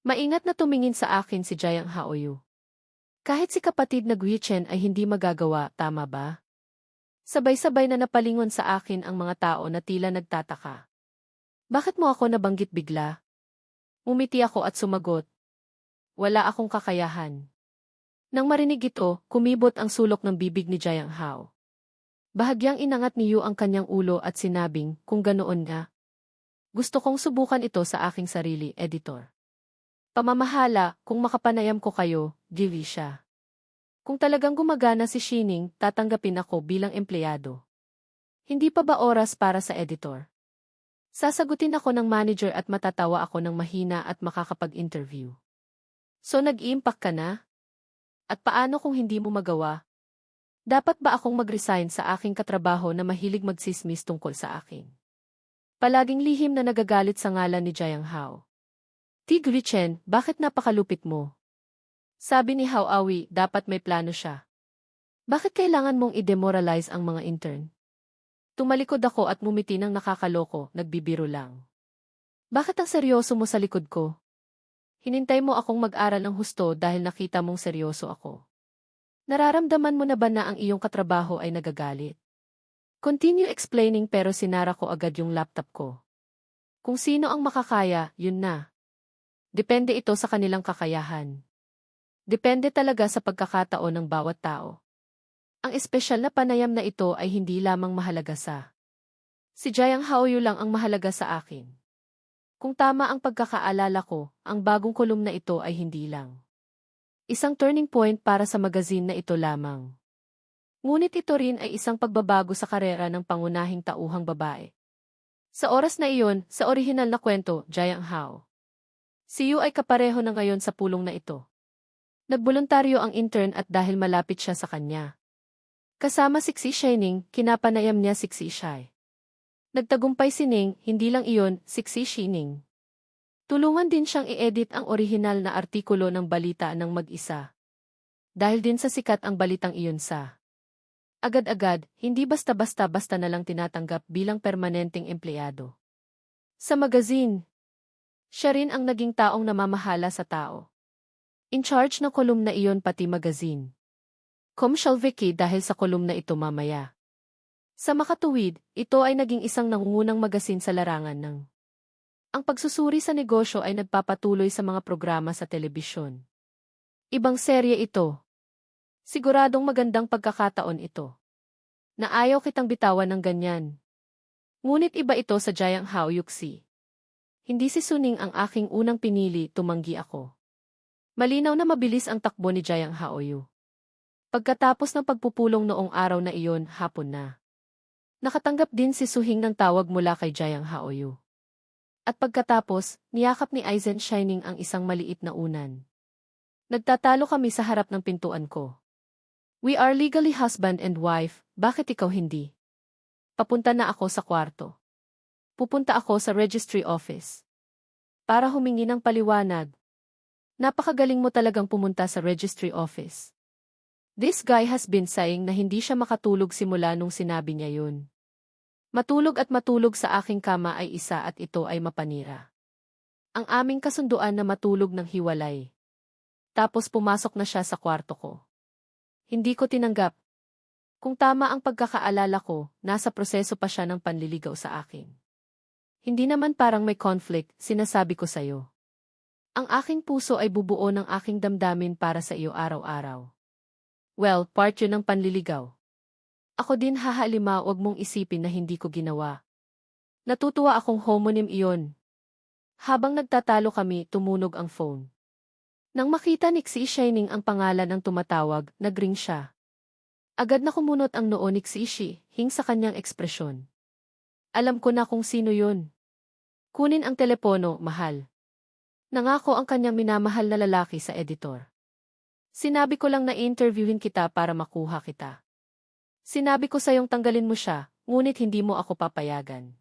Maingat na tumingin sa akin si Jiang Haoyu. Kahit si kapatid na Guichen ay hindi magagawa, tama ba? Sabay-sabay na napalingon sa akin ang mga tao na tila nagtataka. Bakit mo ako nabanggit bigla? Umiti ako at sumagot. Wala akong kakayahan. Nang marinig ito, kumibot ang sulok ng bibig ni Jiang Hao. Bahagyang inangat ni Yu ang kanyang ulo at sinabing, kung ganoon nga. Gusto kong subukan ito sa aking sarili, editor. Pamamahala, kung makapanayam ko kayo, givi siya. Kung talagang gumagana si Shining, tatanggapin ako bilang empleyado. Hindi pa ba oras para sa editor? Sasagutin ako ng manager at matatawa ako ng mahina at makakapag-interview. So nag-iimpact ka na? At paano kung hindi mo magawa? Dapat ba akong mag-resign sa aking katrabaho na mahilig magsismis tungkol sa akin? Palaging lihim na nagagalit sa ngalan ni Jiang Hao. Tigrichen, bakit napakalupit mo? Sabi ni Hao Awi, dapat may plano siya. Bakit kailangan mong i-demoralize ang mga intern? Tumalikod ako at ngumiti ng nakakaloko, nagbibiro lang. Bakit ang seryoso mo sa likod ko? Hinintay mo akong mag-aral ng husto dahil nakita mong seryoso ako. Nararamdaman mo na ba na ang iyong katrabaho ay nagagalit? Continue explaining pero sinara ko agad yung laptop ko. Kung sino ang makakaya, yun na. Depende ito sa kanilang kakayahan. Depende talaga sa pagkakataon ng bawat tao. Ang espesyal na panayam na ito ay hindi lamang mahalaga sa si Jiang Haoyu lang ang mahalaga sa akin. Kung tama ang pagkakaalala ko, ang bagong kolumna ito ay hindi lang isang turning point para sa magazine na ito lamang. Ngunit ito rin ay isang pagbabago sa karera ng pangunahing tauhang babae. Sa oras na iyon, sa orihinal na kwento, Jiang Hao. Si Yu ay kapareho na ngayon sa pulong na ito. Nagboluntaryo ang intern at dahil malapit siya sa kanya. Kasama si Xi Shining, kinapanayam niya si Xi Shai. Nagtagumpay si Ning, hindi lang iyon, si Xi Shining. Tulungan din siyang i-edit ang orihinal na artikulo ng balita ng mag-isa. Dahil din sa sikat ang balitang iyon sa agad-agad, hindi basta-basta na lang tinatanggap bilang permanenteng empleyado. Sa magazine, siya rin ang naging taong namamahala sa tao. In charge ng kolumna iyon pati magazine. Vicky dahil sa kolumna ito mamaya. Sa makatuwid, ito ay naging isang nangungunang magazine sa larangan ng ang pagsusuri sa negosyo ay nagpapatuloy sa mga programa sa telebisyon. Ibang serye ito. Siguradong magandang pagkakataon ito. Na ayaw kitang bitawan ng ganyan. Ngunit iba ito sa Jiang Hao Yuxi. Hindi si Suning ang aking unang pinili, tumanggi ako. Malinaw na mabilis ang takbo ni Jiang Haoyu. Pagkatapos ng pagpupulong noong araw na iyon, hapon na. Nakatanggap din si Suhing ng tawag mula kay Jiang Haoyu. At pagkatapos, niyakap ni Aizen Shining ang isang maliit na unan. Nagtatalo kami sa harap ng pintuan ko. We are legally husband and wife, bakit ikaw hindi? Papunta na ako sa kwarto. Pupunta ako sa registry office. Para humingi ng paliwanag. Napakagaling mo talagang pumunta sa registry office. This guy has been saying na hindi siya makatulog simula nung sinabi niya yun. Matulog at matulog sa aking kama ay isa at ito ay mapanira. Ang aming kasunduan na matulog ng hiwalay. Tapos pumasok na siya sa kwarto ko. Hindi ko tinanggap. Kung tama ang pagkakaalala ko, nasa proseso pa siya ng panliligaw sa akin. Hindi naman parang may conflict, sinasabi ko sa'yo. Ang aking puso ay bubuo ng aking damdamin para sa iyo araw-araw. Well, part yun ng panliligaw. Ako din hahalima, wag mong isipin na hindi ko ginawa. Natutuwa akong homonym iyon. Habang nagtatalo kami, tumunog ang phone. Nang makita ni Xi Shining ang pangalan ng tumatawag, nagring siya. Agad na kumunot ang noo ni Xi, hing sa kanyang ekspresyon. Alam ko na kung sino yun. Kunin ang telepono, mahal. Nangako ang kanyang minamahal na lalaki sa editor. Sinabi ko lang na interviewin kita para makuha kita. Sinabi ko sayong tanggalin mo siya, ngunit hindi mo ako papayagan.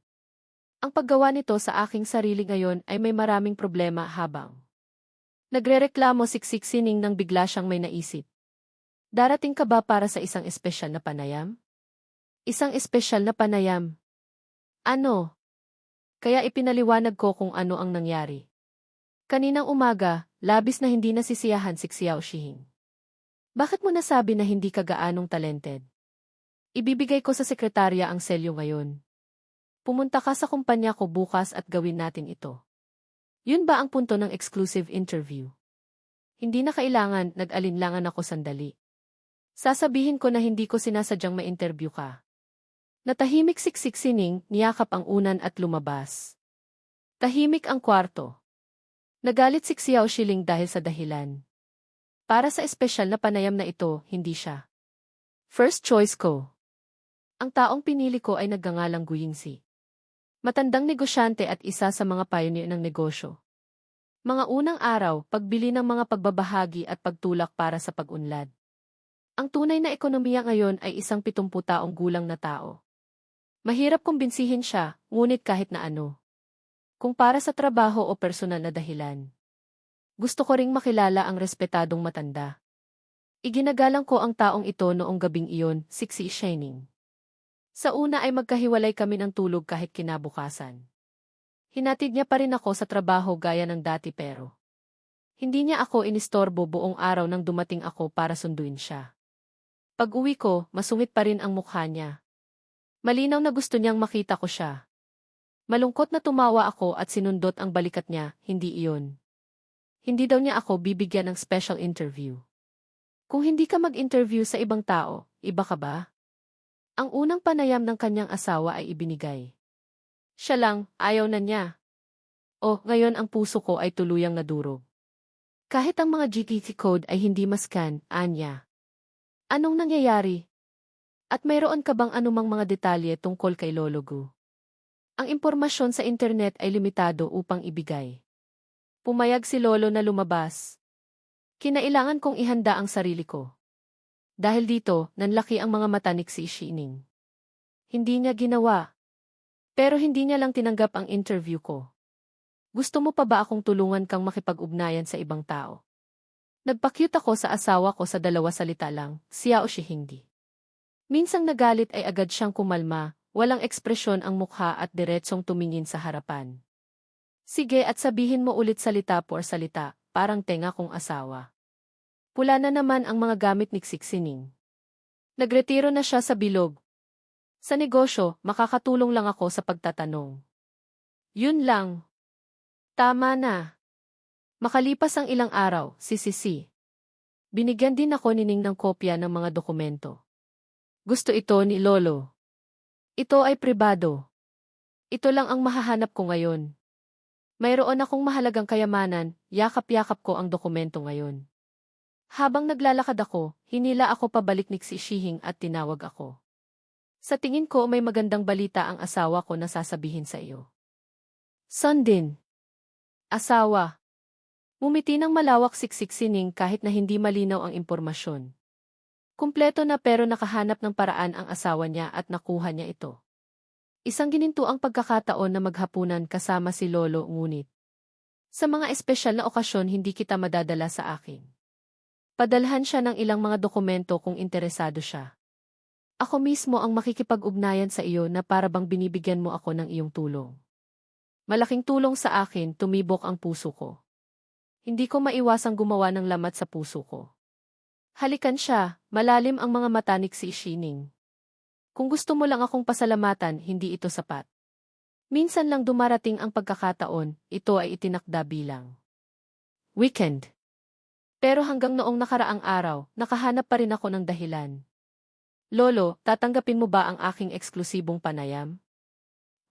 Ang paggawa nito sa aking sarili ngayon ay may maraming problema habang nagrereklamo siksik sining nang bigla siyang may naisip. Darating ka ba para sa isang espesyal na panayam? Isang espesyal na panayam? Ano? Kaya ipinaliwanag ko kung ano ang nangyari. Kaninang umaga, labis na hindi nasisiyahan si Xiao Shihing. Bakit mo nasabi na hindi ka gaanong talented? Ibibigay ko sa sekretarya ang selyo ngayon. Pumunta ka sa kumpanya ko bukas at gawin natin ito. Yun ba ang punto ng exclusive interview? Hindi na kailangan, nag-alinlangan ako sandali. Sasabihin ko na hindi ko sinasadyang ma-interview ka. Natahimik siksik sining, niyakap ang unan at lumabas. Tahimik ang kwarto. Nagalit si Xiao Shiling dahil sa dahilan. Para sa espesyal na panayam na ito, hindi siya first choice ko. Ang taong pinili ko ay nagngangalang Gu Yingxi. Matandang negosyante at isa sa mga pioneer ng negosyo. Mga unang araw, pagbili ng mga pagbabahagi at pagtulak para sa pag-unlad. Ang tunay na ekonomiya ngayon ay isang 70 taong gulang na tao. Mahirap kumbinsihin siya, ngunit kahit na ano. Kung para sa trabaho o personal na dahilan. Gusto ko ring makilala ang respetadong matanda. Iginagalang ko ang taong ito noong gabing iyon, si Xi Shining. Sa una ay magkahiwalay kami ng tulog kahit kinabukasan. Hinatid niya pa rin ako sa trabaho gaya ng dati pero hindi niya ako inistorbo buong araw nang dumating ako para sunduin siya. Pag-uwi ko, masungit pa rin ang mukha niya. Malinaw na gusto niyang makita ko siya. Malungkot na tumawa ako at sinundot ang balikat niya, hindi iyon. Hindi daw niya ako bibigyan ng special interview. Kung hindi ka mag-interview sa ibang tao, iba ka ba? Ang unang panayam ng kanyang asawa ay ibinigay. Siya lang, ayaw na niya. Oh, ngayon ang puso ko ay tuluyang nadurog. Kahit ang mga GTT code ay hindi mascan, anya. Anong nangyayari? At mayroon ka bang anumang mga detalye tungkol kay Lolo Gu? Ang impormasyon sa internet ay limitado upang ibigay. Pumayag si Lolo na lumabas. Kinailangan kong ihanda ang sarili ko. Dahil dito, nanlaki ang mga mata ni Xi Shining. Hindi niya ginawa. Pero hindi niya lang tinanggap ang interview ko. Gusto mo pa ba akong tulungan kang makipag-ugnayan sa ibang tao? Nagpakyut ako sa asawa ko sa 2 salita lang, Xiao Shihing. Minsang nagalit ay agad siyang kumalma. Walang ekspresyon ang mukha at diretsong tumingin sa harapan. Sige at sabihin mo ulit salita por salita, parang tenga kong asawa. Pula na naman ang mga gamit ni Xi Shining. Nagretiro na siya sa bilog. Sa negosyo, makakatulong lang ako sa pagtatanong. Yun lang. Tama na. Makalipas ang ilang araw, si Sisi. Binigyan din ako ni Ning ng kopya ng mga dokumento. Gusto ito ni Lolo. Ito ay pribado. Ito lang ang mahahanap ko ngayon. Mayroon akong mahalagang kayamanan, yakap-yakap ko ang dokumento ngayon. Habang naglalakad ako, hinila ako pabalik ni Xi Shihing at tinawag ako. Sa tingin ko may magandang balita ang asawa ko na sasabihin sa iyo. Son din. Asawa. Ngumiti ng malawak siksik sining kahit na hindi malinaw ang impormasyon. Kumpleto na pero nakahanap ng paraan ang asawa niya at nakuha niya ito. Isang ginintuang pagkakataon na maghapunan kasama si Lolo ngunit. Sa mga espesyal na okasyon hindi kita madadala sa akin. Padalhan siya ng ilang mga dokumento kung interesado siya. Ako mismo ang makikipag-ugnayan sa iyo na para bang binibigyan mo ako ng iyong tulong. Malaking tulong sa akin, tumibok ang puso ko. Hindi ko maiwasang gumawa ng lamat sa puso ko. Halikan siya, malalim ang mga mata ni Xi Shining. Kung gusto mo lang akong pasalamatan, hindi ito sapat. Minsan lang dumarating ang pagkakataon, ito ay itinakda bilang weekend. Pero hanggang noong nakaraang araw, nakahanap pa rin ako ng dahilan. Lolo, tatanggapin mo ba ang aking eksklusibong panayam?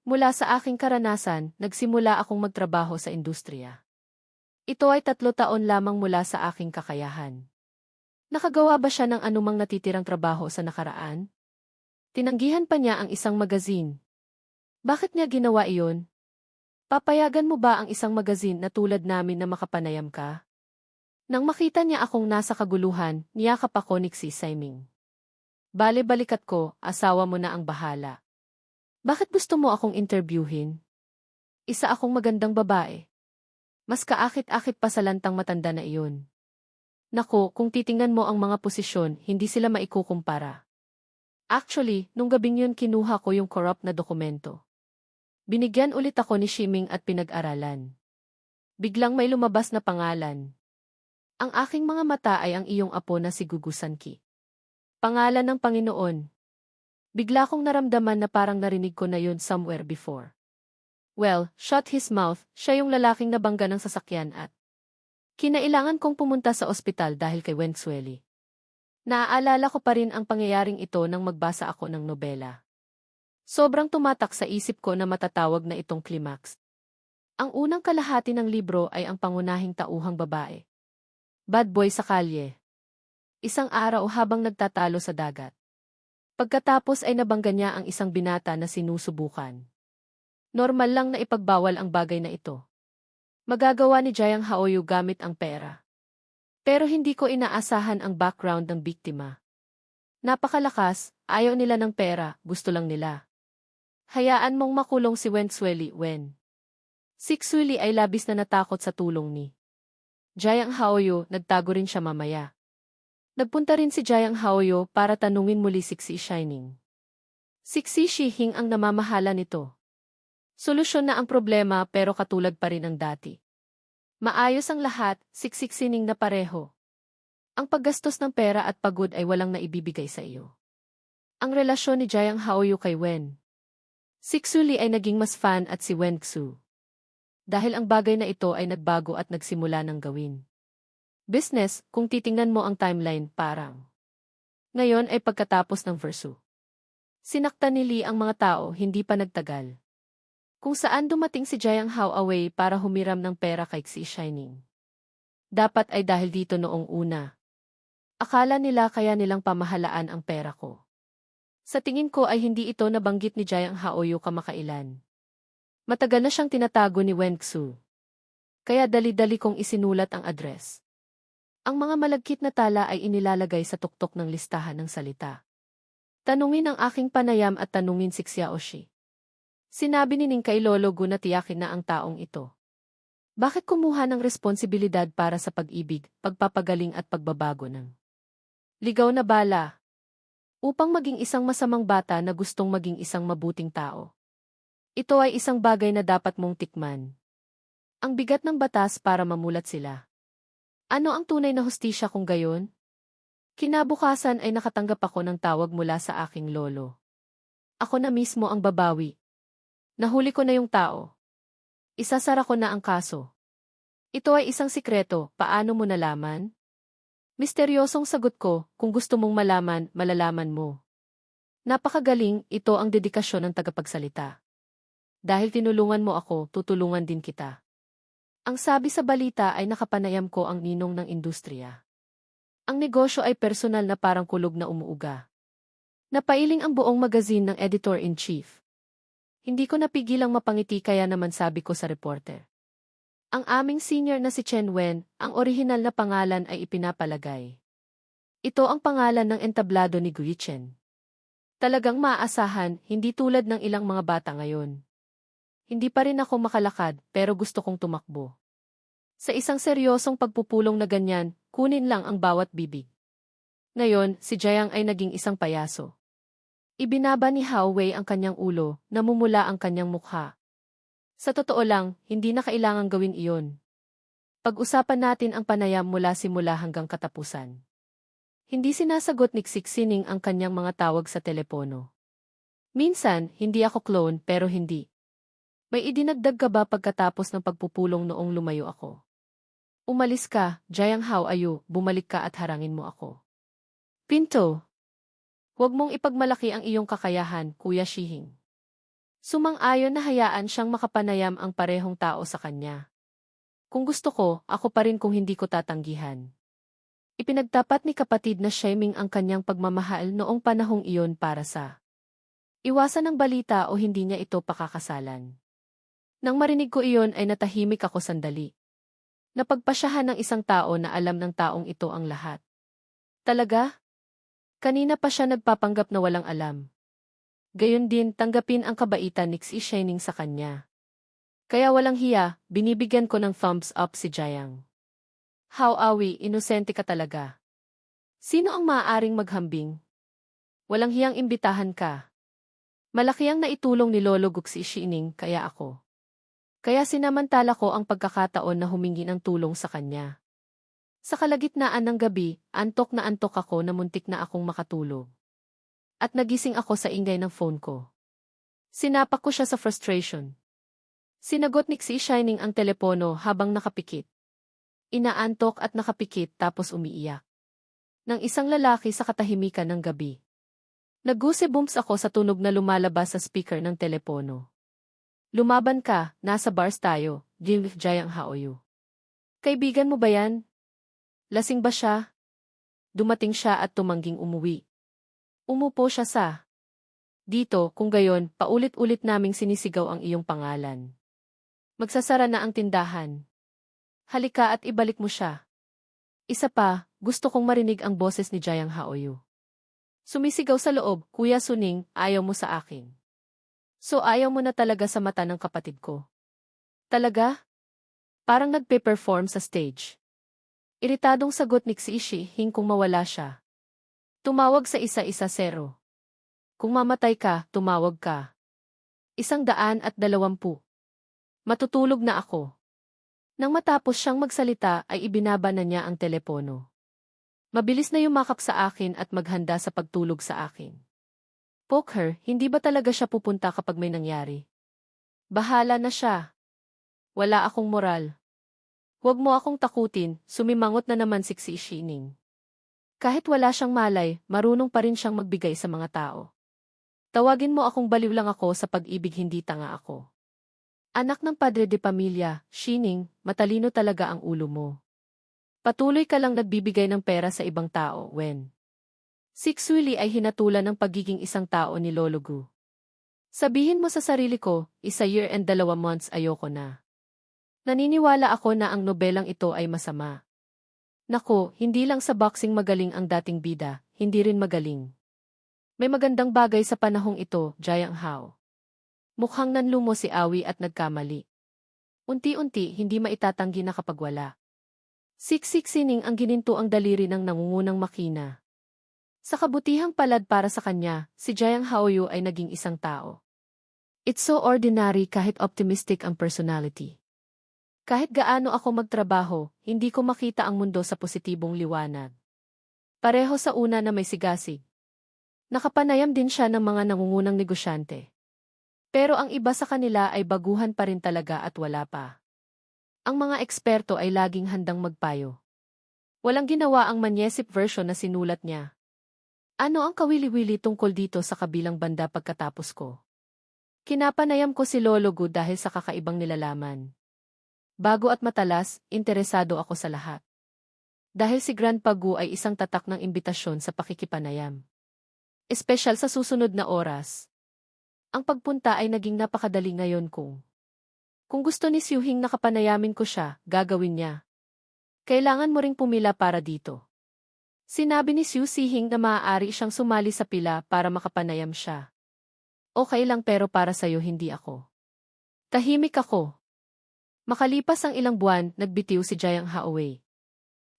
Mula sa aking karanasan, nagsimula akong magtrabaho sa industriya. Ito ay 3 taon lamang mula sa aking kakayahan. Nakagawa ba siya ng anumang natitirang trabaho sa nakaraan? Tinanggihan pa niya ang isang magazine. Bakit niya ginawa iyon? Papayagan mo ba ang isang magazine na tulad namin na makapanayam ka? Nang makita niya akong nasa kaguluhan, niyakap ako ni Xi Siming. Bale balikat ko, asawa mo na ang bahala. Bakit gusto mo akong interviewin? Isa akong magandang babae. Mas kaakit-akit pa sa lantang matanda na iyon. Naku, kung titingnan mo ang mga posisyon, hindi sila maikukumpara. Actually, nung gabing yun kinuha ko yung corrupt na dokumento. Binigyan ulit ako ni Shiming at pinag-aralan. Biglang may lumabas na pangalan. Ang aking mga mata ay ang iyong apo na si Gugu Sanki. Pangalan ng Panginoon. Bigla kong naramdaman na parang narinig ko na yun somewhere before. Well, shut his mouth, siya yung lalaking nabangga ng sasakyan at kinailangan kong pumunta sa ospital dahil kay Wen Xueli. Naaalala ko pa rin ang pangyayaring ito nang magbasa ako ng nobela. Sobrang tumatak sa isip ko na matatawag na itong climax. Ang unang kalahati ng libro ay ang pangunahing tauhang babae. Bad boy sa kalye. Isang araw habang nagtatalo sa dagat. Pagkatapos ay nabangga niya ang isang binata na sinusubukan. Normal lang na ipagbawal ang bagay na ito. Magagawa ni Jiang Haoyu gamit ang pera. Pero hindi ko inaasahan ang background ng biktima. Napakalakas, ayaw nila ng pera, gusto lang nila. Hayaan mong makulong si Wen Xueli, Wen. Si Xueli ay labis na natakot sa tulong ni Jiang Haoyu, nagtago rin siya mamaya. Nagpunta rin si Jiang Haoyu para tanungin muli si Xi Shining. Si Xi Shihing ang namamahala nito. Solusyon na ang problema pero katulad pa rin ang dati. Maayos ang lahat, siksik-sining na pareho. Ang paggastos ng pera at pagod ay walang naibibigay sa iyo. Ang relasyon ni Jiang Haoyu kay Wen Si Xueli ay naging mas fan at si Wen Xu. Dahil ang bagay na ito ay nagbago at nagsimula ng gawin. Business, kung titingnan mo ang timeline, parang. Ngayon ay pagkatapos ng verso. Sinaktan ni Lee ang mga tao, hindi pa nagtagal. Kung saan dumating si Jiang Haoyu para humiram ng pera kay Xi Shining. Dapat ay dahil dito noong una. Akala nila kaya nilang pamahalaan ang pera ko. Sa tingin ko ay hindi ito nabanggit ni Jiang Haoyu kamakailan. Matagal na siyang tinatago ni Wen Xu. Kaya dali-dali kong isinulat ang address. Ang mga malagkit na tala ay inilalagay sa tuktok ng listahan ng salita. Tanungin ang aking panayam at tanungin si Xiaoshi. Sinabi ni Ning kay Lolo Gu na tiyakin na ang taong ito. Bakit kumuha ng responsibilidad para sa pag-ibig, pagpapagaling at pagbabago ng ligaw na bala? Upang maging isang masamang bata na gustong maging isang mabuting tao. Ito ay isang bagay na dapat mong tikman. Ang bigat ng batas para mamulat sila. Ano ang tunay na hustisya kung gayon? Kinabukasan ay nakatanggap ako ng tawag mula sa aking lolo. Ako na mismo ang babawi. Nahuli ko na yung tao. Isasara ko na ang kaso. Ito ay isang sikreto, paano mo nalaman? Misteryosong sagot ko, kung gusto mong malaman, malalaman mo. Napakagaling, ito ang dedikasyon ng tagapagsalita. Dahil tinulungan mo ako, tutulungan din kita. Ang sabi sa balita ay nakapanayam ko ang ninong ng industriya. Ang negosyo ay personal na parang kulog na umuuga. Napailing ang buong magazine ng editor-in-chief. Hindi ko napigilang mapangiti kaya naman sabi ko sa reporter. Ang aming senior na si Chen Wen, ang orihinal na pangalan ay ipinapalagay. Ito ang pangalan ng entablado ni Gui Chen. Talagang maaasahan, hindi tulad ng ilang mga bata ngayon. Hindi pa rin ako makalakad, pero gusto kong tumakbo. Sa isang seryosong pagpupulong na ganyan, kunin lang ang bawat bibig. Ngayon, si Jiang ay naging isang payaso. Ibinaba ni Hao Wei ang kanyang ulo, namumula ang kanyang mukha. Sa totoo lang, hindi na kailangang gawin iyon. Pag-usapan natin ang panayam mula simula hanggang katapusan. Hindi sinasagot ni Sining ang kanyang mga tawag sa telepono. Minsan, hindi ako clone pero hindi. May idinagdag ka ba pagkatapos ng pagpupulong noong lumayo ako? Umalis ka, Jiang Hao Ayu, bumalik ka at harangin mo ako. Pinto. Huwag mong ipagmalaki ang iyong kakayahan, Kuya Shihing. Sumang-ayon na hayaan siyang makapanayam ang parehong tao sa kanya. Kung gusto ko, ako pa rin kung hindi ko tatanggihan. Ipinagtapat ni kapatid na Sheming ang kanyang pagmamahal noong panahong iyon para sa iwasan ng balita o hindi niya ito pakakasalan. Nang marinig ko iyon ay natahimik ako sandali. Napagpasyahan ng isang tao na alam ng taong ito ang lahat. Talaga? Kanina pa siya nagpapanggap na walang alam. Gayon din tanggapin ang kabaitan ni Xi Shining sa kanya. Kaya walang hiya, binibigyan ko ng thumbs up si Jiang. Hao Awi, inosente ka talaga. Sino ang maaaring maghambing? Walang hiyang imbitahan ka. Malaki ang naitulong ni Lolo Gu Xi Shining kaya ako. Kaya sinamantala ko ang pagkakataon na humingi ng tulong sa kanya. Sa kalagitnaan ng gabi, antok na antok ako na muntik na akong makatulog. At nagising ako sa ingay ng phone ko. Sinapak ko siya sa frustration. Sinagot ni Xi Shining ang telepono habang nakapikit. Inaantok at nakapikit tapos umiiyak. Nang isang lalaki sa katahimikan ng gabi. Nag-goosebumps ako sa tunog na lumalabas sa speaker ng telepono. Lumaban ka, nasa bars tayo, Jiang Haoyu. Kaibigan mo ba yan? Lasing ba siya? Dumating siya at tumangging umuwi. Umupo siya sa dito, kung gayon, paulit-ulit naming sinisigaw ang iyong pangalan. Magsasara na ang tindahan. Halika at ibalik mo siya. Isa pa, gusto kong marinig ang boses ni Jiang Haoyu. Sumisigaw sa loob, Kuya Suning, ayaw mo sa akin. So ayaw mo na talaga sa mata ng kapatid ko. Talaga? Parang nagpe-perform sa stage. Iritadong sagot ni Xi Shihing kung mawala siya. Tumawag sa isa-isa 0. Kung mamatay ka, tumawag ka. 120. Matutulog na ako. Nang matapos siyang magsalita ay ibinaba na niya ang telepono. Mabilis na yumakap sa akin at maghanda sa pagtulog sa akin. Poker, hindi ba talaga siya pupunta kapag may nangyari? Bahala na siya. Wala akong moral. Huwag mo akong takutin, sumimangot na naman si Xi Shining. Kahit wala siyang malay, marunong pa rin siyang magbigay sa mga tao. Tawagin mo akong baliw lang ako sa pag-ibig, hindi tanga ako. Anak ng padre de pamilya, Shining, matalino talaga ang ulo mo. Patuloy ka lang nagbibigay ng pera sa ibang tao, Wen. Sixwili ay hinatulan ng pagiging isang tao ni Lolo Gu. Sabihin mo sa sarili ko, 1 year and 2 months ayoko na. Naniniwala ako na ang nobelang ito ay masama. Nako, hindi lang sa boxing magaling ang dating bida, hindi rin magaling. May magandang bagay sa panahong ito, Jiang Hao. Mukhang nanlumo si Awi at nagkamali. Unti-unti, hindi maitatanggi na kapag wala. Siksik sining ang gininto ang daliri ng nangungunang makina. Sa kabutihang palad para sa kanya, si Jiang Haoyu ay naging isang tao. It's so ordinary kahit optimistic ang personality. Kahit gaano ako magtrabaho, hindi ko makita ang mundo sa positibong liwanag. Pareho sa una na may sigasig. Nakapanayam din siya ng mga nangungunang negosyante. Pero ang iba sa kanila ay baguhan pa rin talaga at wala pa. Ang mga eksperto ay laging handang magpayo. Walang ginawa ang manyesip version na sinulat niya. Ano ang kawili-wili tungkol dito sa kabilang banda pagkatapos ko? Kinapanayam ko si Lolo Gu dahil sa kakaibang nilalaman. Bago at matalas, interesado ako sa lahat. Dahil si Grandpa Gu ay isang tatak ng imbitasyon sa pakikipanayam. Espesyal sa susunod na oras. Ang pagpunta ay naging napakadali ngayon kung gusto ni Xiuhing nakapanayamin ko siya, gagawin niya. Kailangan mo ring pumila para dito. Sinabi ni Xiuhing na maaari siyang sumali sa pila para makapanayam siya. Okay lang pero para sa'yo hindi ako. Tahimik ako. Makalipas ang ilang buwan, nagbitiw si Jiang Haoyu.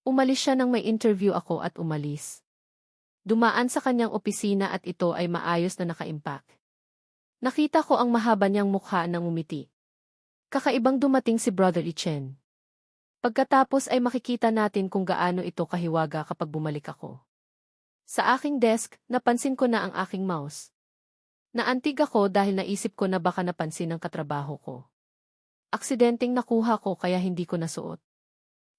Umalis siya nang may interview ako at umalis. Dumaan sa kanyang opisina at ito ay maayos na naka-impact. Nakita ko ang mahaba niyang mukha nang umiti. Kakaibang dumating si Brother Ichen. Pagkatapos ay makikita natin kung gaano ito kahiwaga kapag bumalik ako. Sa aking desk, napansin ko na ang aking mouse. Naantig ako dahil naisip ko na baka napansin ng katrabaho ko. Aksidenteng nakuha ko kaya hindi ko nasuot.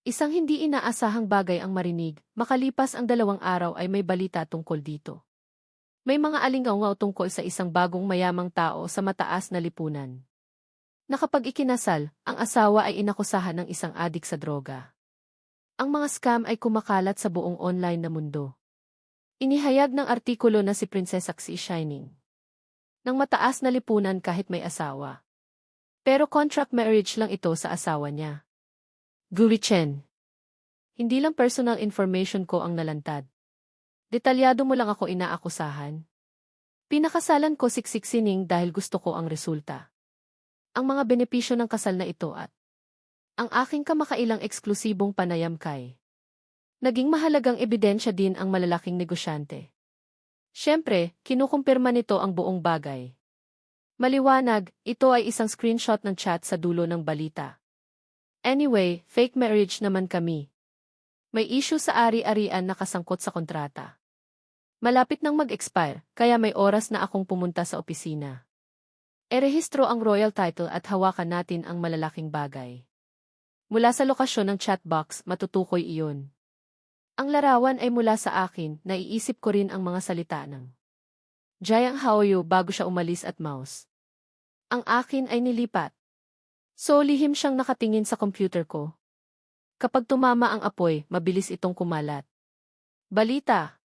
Isang hindi inaasahang bagay ang marinig, makalipas ang 2 araw ay may balita tungkol dito. May mga alingaw tungkol sa isang bagong mayamang tao sa mataas na lipunan. Na kapag ikinasal, ang asawa ay inakusahan ng isang adik sa droga. Ang mga scam ay kumakalat sa buong online na mundo. Inihayag ng artikulo na si Princess Xi Shining ng mataas na lipunan kahit may asawa. Pero contract marriage lang ito sa asawa niya. Guri Chen. Hindi lang personal information ko ang nalantad. Detalyado mo lang ako inaakusahan. Pinakasalan ko siksik sining dahil gusto ko ang resulta. Ang mga benepisyo ng kasal na ito at ang aking kamakailang eksklusibong panayam kay. Naging mahalagang ebidensya din ang malalaking negosyante. Siyempre, kinukumpirma nito ang buong bagay. Maliwanag, ito ay isang screenshot ng chat sa dulo ng balita. Anyway, fake marriage naman kami. May issue sa ari-arian na kasangkot sa kontrata. Malapit nang mag-expire, kaya may oras na akong pumunta sa opisina. Erehistro ang royal title at hawakan natin ang malalaking bagay. Mula sa lokasyon ng chatbox, matutukoy iyon. Ang larawan ay mula sa akin, naiisip ko rin ang mga salita ng Jiang Haoyu bago siya umalis at mouse. Ang akin ay nilipat. So lihim siyang nakatingin sa computer ko. Kapag tumama ang apoy, mabilis itong kumalat. Balita.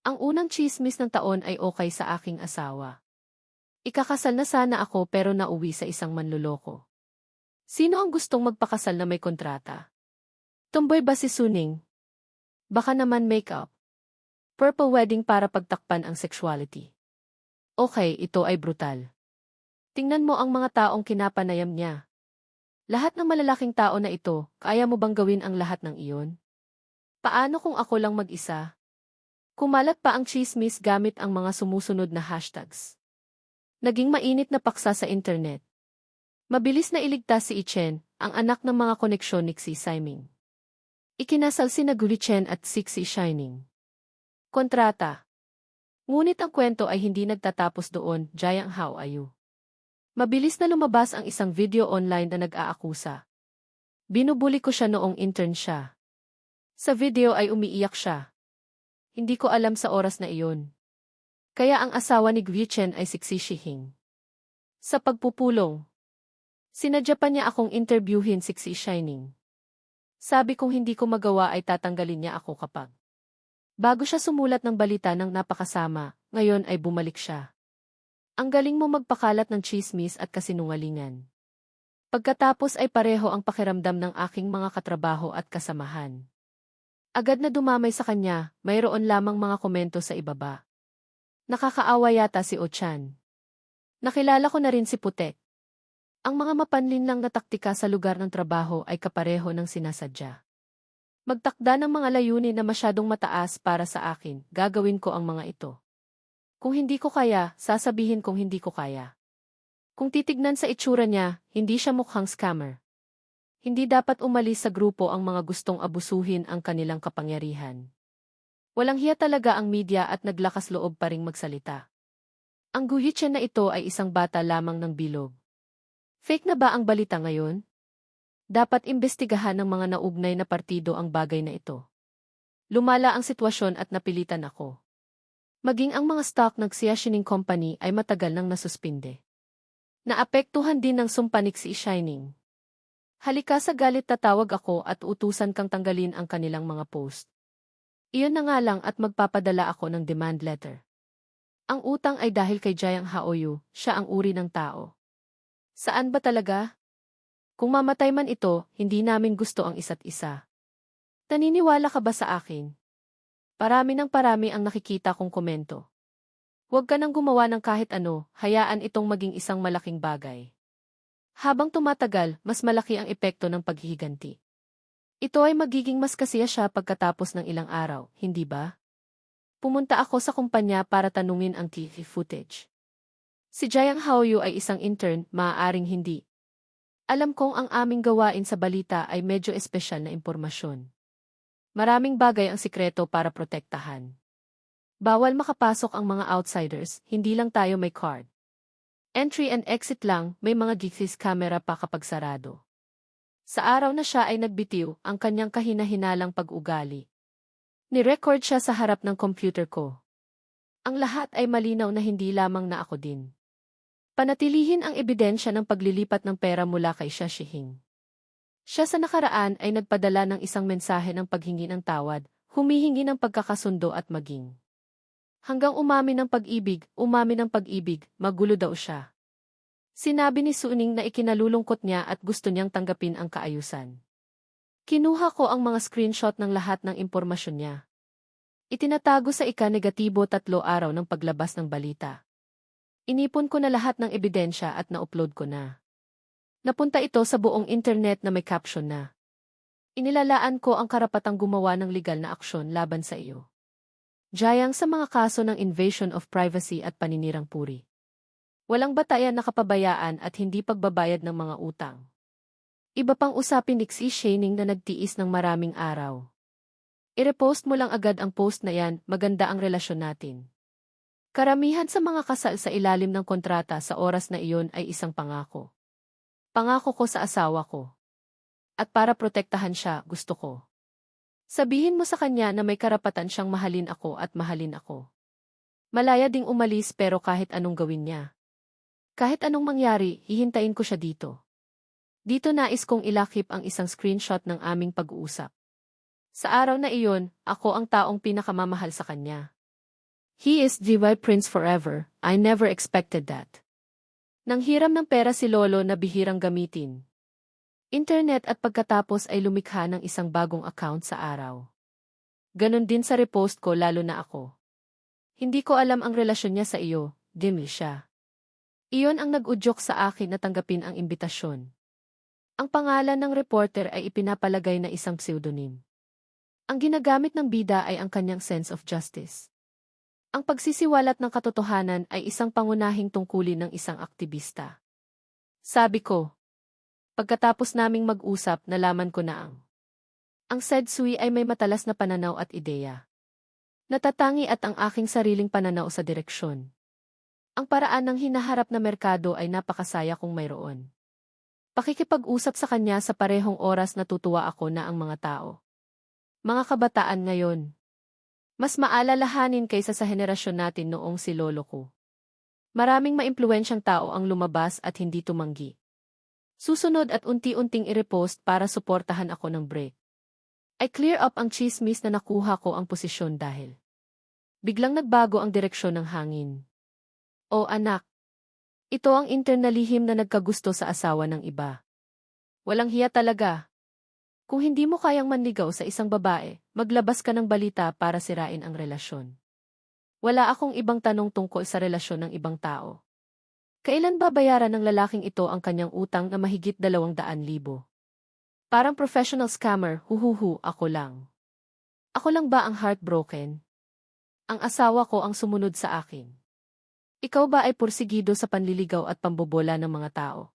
Ang unang tsismis ng taon ay okay sa aking asawa. Ikakasal na sana ako pero nauwi sa isang manloloko. Sino ang gustong magpakasal na may kontrata? Tumboy ba si Suning? Baka naman makeup. Purple wedding para pagtakpan ang sexuality. Okay, ito ay brutal. Tingnan mo ang mga taong kinapanayam niya. Lahat ng malalaking tao na ito, kaya mo bang gawin ang lahat ng iyon? Paano kung ako lang mag-isa? Kumalat pa ang chismis gamit ang mga sumusunod na hashtags. Naging mainit na paksa sa internet. Mabilis na iligtas si Ichen, ang anak ng mga koneksyon ni Xi Siming. Ikinasal sina Guri Chen at Xi Shining. Kontrata. Ngunit ang kwento ay hindi nagtatapos doon, Jiang Haoyu. Mabilis na lumabas ang isang video online na nag-aakusa. Binubuli ko siya noong intern siya. Sa video ay umiiyak siya. Hindi ko alam sa oras na iyon. Kaya ang asawa ni Gui Chen ay si Xi Shihing. Sa pagpupulong, sinadya pa niya akong interviewin si Xi Shining. Sabi kong hindi ko magawa ay tatanggalin niya ako kapag. Bago siya sumulat ng balita ng napakasama, ngayon ay bumalik siya. Ang galing mo magpakalat ng chismis at kasinungalingan. Pagkatapos ay pareho ang pakiramdam ng aking mga katrabaho at kasamahan. Agad na dumamay sa kanya, mayroon lamang mga komento sa ibaba. Nakakaawa yata si Ochan. Nakilala ko na rin si Putek. Ang mga mapanlin lang na taktika sa lugar ng trabaho ay kapareho ng sinasadya. Magtakda ng mga layunin na masyadong mataas para sa akin, gagawin ko ang mga ito. Kung hindi ko kaya, sasabihin kong hindi ko kaya. Kung titignan sa itsura niya, hindi siya mukhang scammer. Hindi dapat umalis sa grupo ang mga gustong abusuhin ang kanilang kapangyarihan. Walang hiya talaga ang media at naglakas loob pa ring magsalita. Ang Gui Chen na ito ay isang bata lamang ng bilog. Fake na ba ang balita ngayon? Dapat imbestigahan ng mga naugnay na partido ang bagay na ito. Lumala ang sitwasyon at napilitan ako. Maging ang mga stock ng Xia Shining Company ay matagal nang nasuspinde. Naapektuhan din ng sumpa ni Xi Shining. Halika sa galit tatawag ako at utusan kang tanggalin ang kanilang mga post. Iyon na nga lang at magpapadala ako ng demand letter. Ang utang ay dahil kay Jiang Haoyu, siya ang uri ng tao. Saan ba talaga? Kung mamatay man ito, hindi namin gusto ang isa't isa. Naniniwala ka ba sa akin? Parami ng parami ang nakikita kong komento. Huwag ka nang gumawa ng kahit ano, hayaan itong maging isang malaking bagay. Habang tumatagal, mas malaki ang epekto ng paghihiganti. Ito ay magiging mas kasiya siya pagkatapos ng ilang araw, hindi ba? Pumunta ako sa kumpanya para tanungin ang TV footage. Si Jiang Haoyu ay isang intern, maaaring hindi. Alam kong ang aming gawain sa balita ay medyo espesyal na impormasyon. Maraming bagay ang sikreto para protektahan. Bawal makapasok ang mga outsiders, hindi lang tayo may card. Entry and exit lang, may mga GCS camera pa kapag sarado. Sa araw na siya ay nagbitiw, ang kanyang kahina-hinalang pag-ugali. Ni-record siya sa harap ng computer ko. Ang lahat ay malinaw na hindi lamang na ako din. Panatilihin ang ebidensya ng paglilipat ng pera mula kay Xia Shihing. Siya sa nakaraan ay nagpadala ng isang mensahe ng paghingi ng tawad, humihingi ng pagkakasundo at maging. Hanggang umamin ng pag-ibig, magulo daw siya. Sinabi ni Suning na ikinalulungkot niya at gusto niyang tanggapin ang kaayusan. Kinuha ko ang mga screenshot ng lahat ng impormasyon niya. Itinatago sa ika-3 araw ng paglabas ng balita. Inipon ko na lahat ng ebidensya at na-upload ko na. Napunta ito sa buong internet na may caption na, "Inilalaan ko ang karapatang gumawa ng legal na aksyon laban sa iyo." Jayang sa mga kaso ng invasion of privacy at paninirang puri. Walang batayan na kapabayaan at hindi pagbabayad ng mga utang. Iba pang usapin ni Xi Shaining na nagtiis ng maraming araw. I-repost mo lang agad ang post na yan, maganda ang relasyon natin. Karamihan sa mga kasal sa ilalim ng kontrata sa oras na iyon ay isang pangako. Pangako ko sa asawa ko. At para protektahan siya, gusto ko. Sabihin mo sa kanya na may karapatan siyang mahalin ako at mahalin ako. Malaya ding umalis pero kahit anong gawin niya. Kahit anong mangyari, hihintayin ko siya dito. Dito nais kong ilakip ang isang screenshot ng aming pag-uusap. Sa araw na iyon, ako ang taong pinakamamahal sa kanya. He is the prince forever, I never expected that. Nang hiram ng pera si Lolo na bihirang gamitin. Internet at pagkatapos ay lumikha ng isang bagong account sa araw. Ganon din sa repost ko lalo na ako. Hindi ko alam ang relasyon niya sa iyo, Dimil siya. Iyon ang nag-udyok sa akin na tanggapin ang imbitasyon. Ang pangalan ng reporter ay ipinapalagay na isang pseudonym. Ang ginagamit ng bida ay ang kanyang sense of justice. Ang pagsisiwalat ng katotohanan ay isang pangunahing tungkulin ng isang aktivista. Sabi ko, pagkatapos naming mag-usap, nalaman ko na ang Sedsui ay may matalas na pananaw at ideya. Natatangi at ang aking sariling pananaw sa direksyon. Ang paraan ng hinaharap na merkado ay napakasaya kung mayroon. Pakikipag-usap sa kanya sa parehong oras natutuwa ako na ang mga tao. Mga kabataan ngayon. Mas maalalahanin kaysa sa henerasyon natin noong si lolo ko. Maraming maimpluwensyang tao ang lumabas at hindi tumanggi. Susunod at unti-unting i-repost para suportahan ako ng break. I clear up ang chismis na nakuha ko ang posisyon dahil biglang nagbago ang direksyon ng hangin. O anak, ito ang internalihim na nagkagusto sa asawa ng iba. Walang hiya talaga. Kung hindi mo kayang manligaw sa isang babae, maglabas ka ng balita para sirain ang relasyon. Wala akong ibang tanong tungkol sa relasyon ng ibang tao. Kailan babayaran ng lalaking ito ang kanyang utang na mahigit 200,000? Parang professional scammer, huhuhu, ako lang. Ako lang ba ang heartbroken? Ang asawa ko ang sumunod sa akin. Ikaw ba ay pursigido sa panliligaw at pambobola ng mga tao?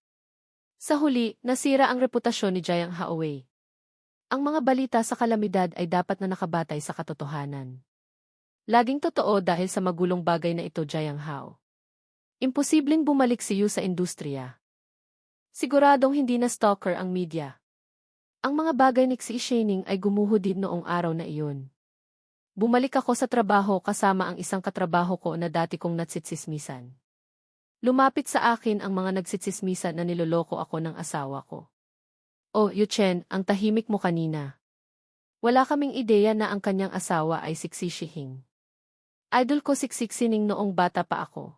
Sa huli, nasira ang reputasyon ni Jiang Haowei. Ang mga balita sa kalamidad ay dapat na nakabatay sa katotohanan. Laging totoo dahil sa magulong bagay na ito, Jiang Hao. Imposibleng bumalik si Yu sa industriya. Siguradong hindi na stalker ang media. Ang mga bagay ni Xi Shaining ay gumuho din noong araw na iyon. Bumalik ako sa trabaho kasama ang isang katrabaho ko na dati kong natsitsismisan. Lumapit sa akin ang mga nagsitsismisan na niloloko ako ng asawa ko. Oh, Yuchen, ang tahimik mo kanina. Wala kaming ideya na ang kanyang asawa ay si Xi Shihing. Idol ko si Xi Xining noong bata pa ako.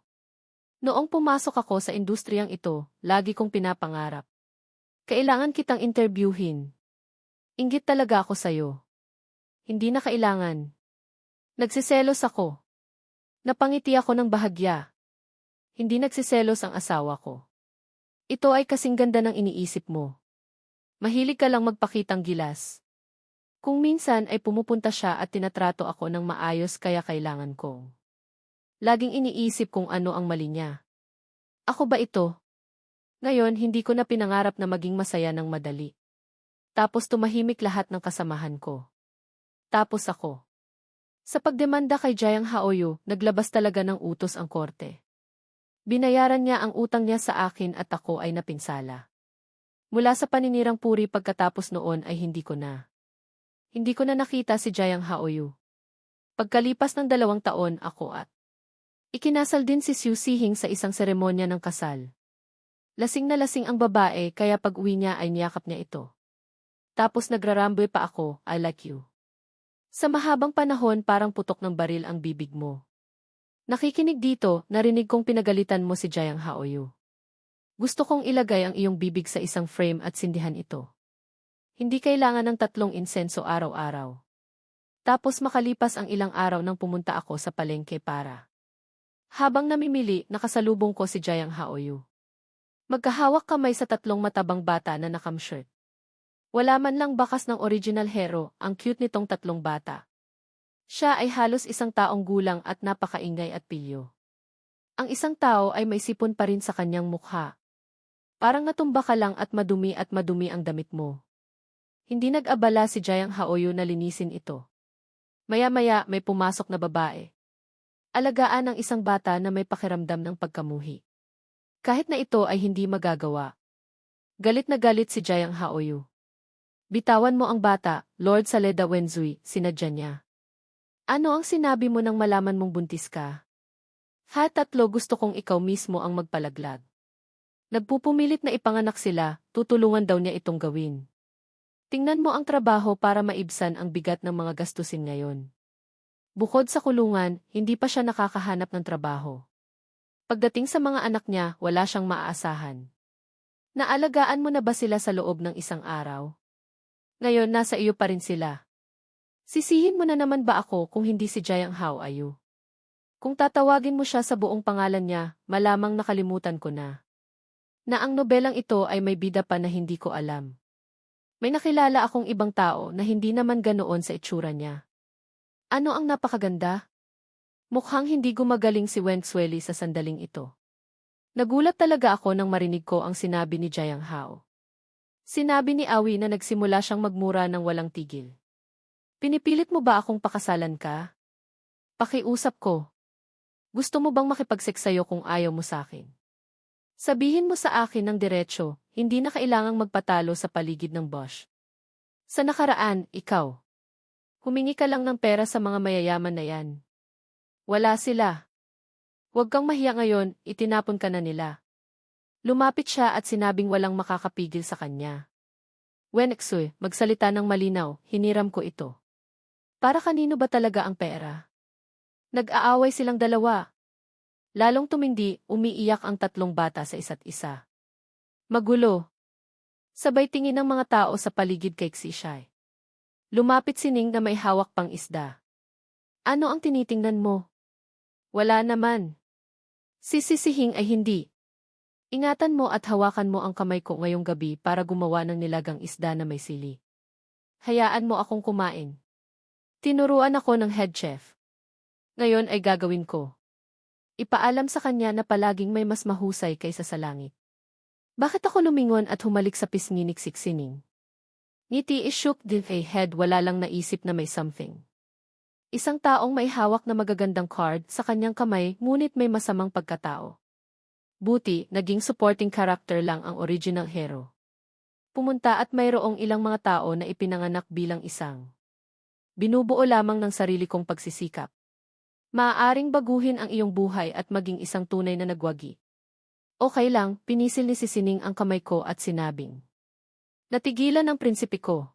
Noong pumasok ako sa industriyang ito, lagi kong pinapangarap. Kailangan kitang interviewin. Inggit talaga ako sa'yo. Hindi na kailangan. Nagsiselos ako. Napangiti ako ng bahagya. Hindi nagsiselos ang asawa ko. Ito ay kasing ganda ng iniisip mo. Mahilig ka lang magpakitang gilas. Kung minsan ay pumupunta siya at tinatrato ako ng maayos kaya kailangan kong. Laging iniisip kung ano ang mali niya. Ako ba ito? Ngayon hindi ko na pinangarap na maging masaya ng madali. Tapos tumahimik lahat ng kasamahan ko. Tapos ako. Sa pagdemanda kay Jayang Haoyu, naglabas talaga ng utos ang korte. Binayaran niya ang utang niya sa akin at ako ay napinsala. Mula sa paninirang puri pagkatapos noon ay hindi ko na. Hindi ko na nakita si Jayang Haoyu. Pagkalipas ng 2 taon ako at ikinasal din si Xu Sihing sa isang seremonya ng kasal. Lasing na lasing ang babae kaya pag-uwi niya ay niyakap niya ito. Tapos nagraramboy pa ako, I like you. Sa mahabang panahon parang putok ng baril ang bibig mo. Nakikinig dito, narinig kong pinagalitan mo si Jayang Haoyu. Gusto kong ilagay ang iyong bibig sa isang frame at sindihan ito. Hindi kailangan ng 3 insenso araw-araw. Tapos makalipas ang ilang araw nang pumunta ako sa palengke para. Habang namimili, nakasalubong ko si Jayang Haoyu. Magkahawak kamay sa 3 matabang bata na nakamshirt. Wala man lang bakas ng original hero, ang cute nitong 3 bata. Siya ay halos isang taong gulang at napakaingay at pilyo. Ang isang tao ay may sipon pa rin sa kanyang mukha. Parang natumba ka lang at madumi ang damit mo. Hindi nag-abala si Jayang Haoyu na linisin ito. Maya-maya may pumasok na babae. Alagaan ng isang bata na may pakiramdam ng pagkamuhi. Kahit na ito ay hindi magagawa. Galit na galit si Jayang Haoyu. Bitawan mo ang bata, Lord Saleda Wenzui, sinadya niya. Ano ang sinabi mo nang malaman mong buntis ka? Tatlo gusto kong ikaw mismo ang magpalaglag. Nagpupumilit na ipanganak sila, tutulungan daw niya itong gawin. Tingnan mo ang trabaho para maibsan ang bigat ng mga gastusin ngayon. Bukod sa kulungan, hindi pa siya nakakahanap ng trabaho. Pagdating sa mga anak niya, wala siyang maaasahan. Naalagaan mo na ba sila sa loob ng isang araw? Ngayon nasa iyo pa rin sila. Sisihin mo na naman ba ako kung hindi si Jayang Haoyu? Kung tatawagin mo siya sa buong pangalan niya, malamang nakalimutan ko na. Na ang nobelang ito ay may bida pa na hindi ko alam. May nakilala akong ibang tao na hindi naman ganoon sa itsura niya. Ano ang napakaganda? Mukhang hindi gumagaling si Wenxueli sa sandaling ito. Nagulat talaga ako nang marinig ko ang sinabi ni Jayang Hao. Sinabi ni Awi na nagsimula siyang magmura ng walang tigil. Pinipilit mo ba akong pakasalan ka? Pakiusap ko. Gusto mo bang makipagsex sa'yo kung ayaw mo sa akin? Sabihin mo sa akin ng diretsyo, hindi na kailangang magpatalo sa paligid ng Bosch. Sa nakaraan, ikaw. Humingi ka lang ng pera sa mga mayayaman na yan. Wala sila. Huwag kang mahiya ngayon, itinapon ka na nila. Lumapit siya at sinabing walang makakapigil sa kanya. Wenxue, magsalita ng malinaw, hiniram ko ito. Para kanino ba talaga ang pera? Nag-aaway silang dalawa. Lalong tumindi, umiiyak ang 3 bata sa isa't isa. Magulo. Sabay tingin ng mga tao sa paligid kay Xishai. Lumapit si Ning na may hawak pang isda. Ano ang tinitingnan mo? Wala naman. Si Sisihing ay hindi. Ingatan mo at hawakan mo ang kamay ko ngayong gabi para gumawa ng nilagang isda na may sili. Hayaan mo akong kumain. Tinuruan ako ng head chef. Ngayon ay gagawin ko. Ipaalam sa kanya na palaging may mas mahusay kaysa sa langit. Bakit ako lumingon at humalik sa pisngi ni Sining? Ngiti shook din a head, wala lang naisip na may something. Isang taong may hawak na magagandang card sa kanyang kamay ngunit may masamang pagkatao. Buti, naging supporting character lang ang original hero. Pumunta at mayroong ilang mga tao na ipinanganak bilang isang. Binubuo lamang ng sarili kong pagsisikap. Maaaring baguhin ang iyong buhay at maging isang tunay na nagwagi. Okay lang, pinisil ni Sining ang kamay ko at sinabing. Natigilan ng prinsipe ko.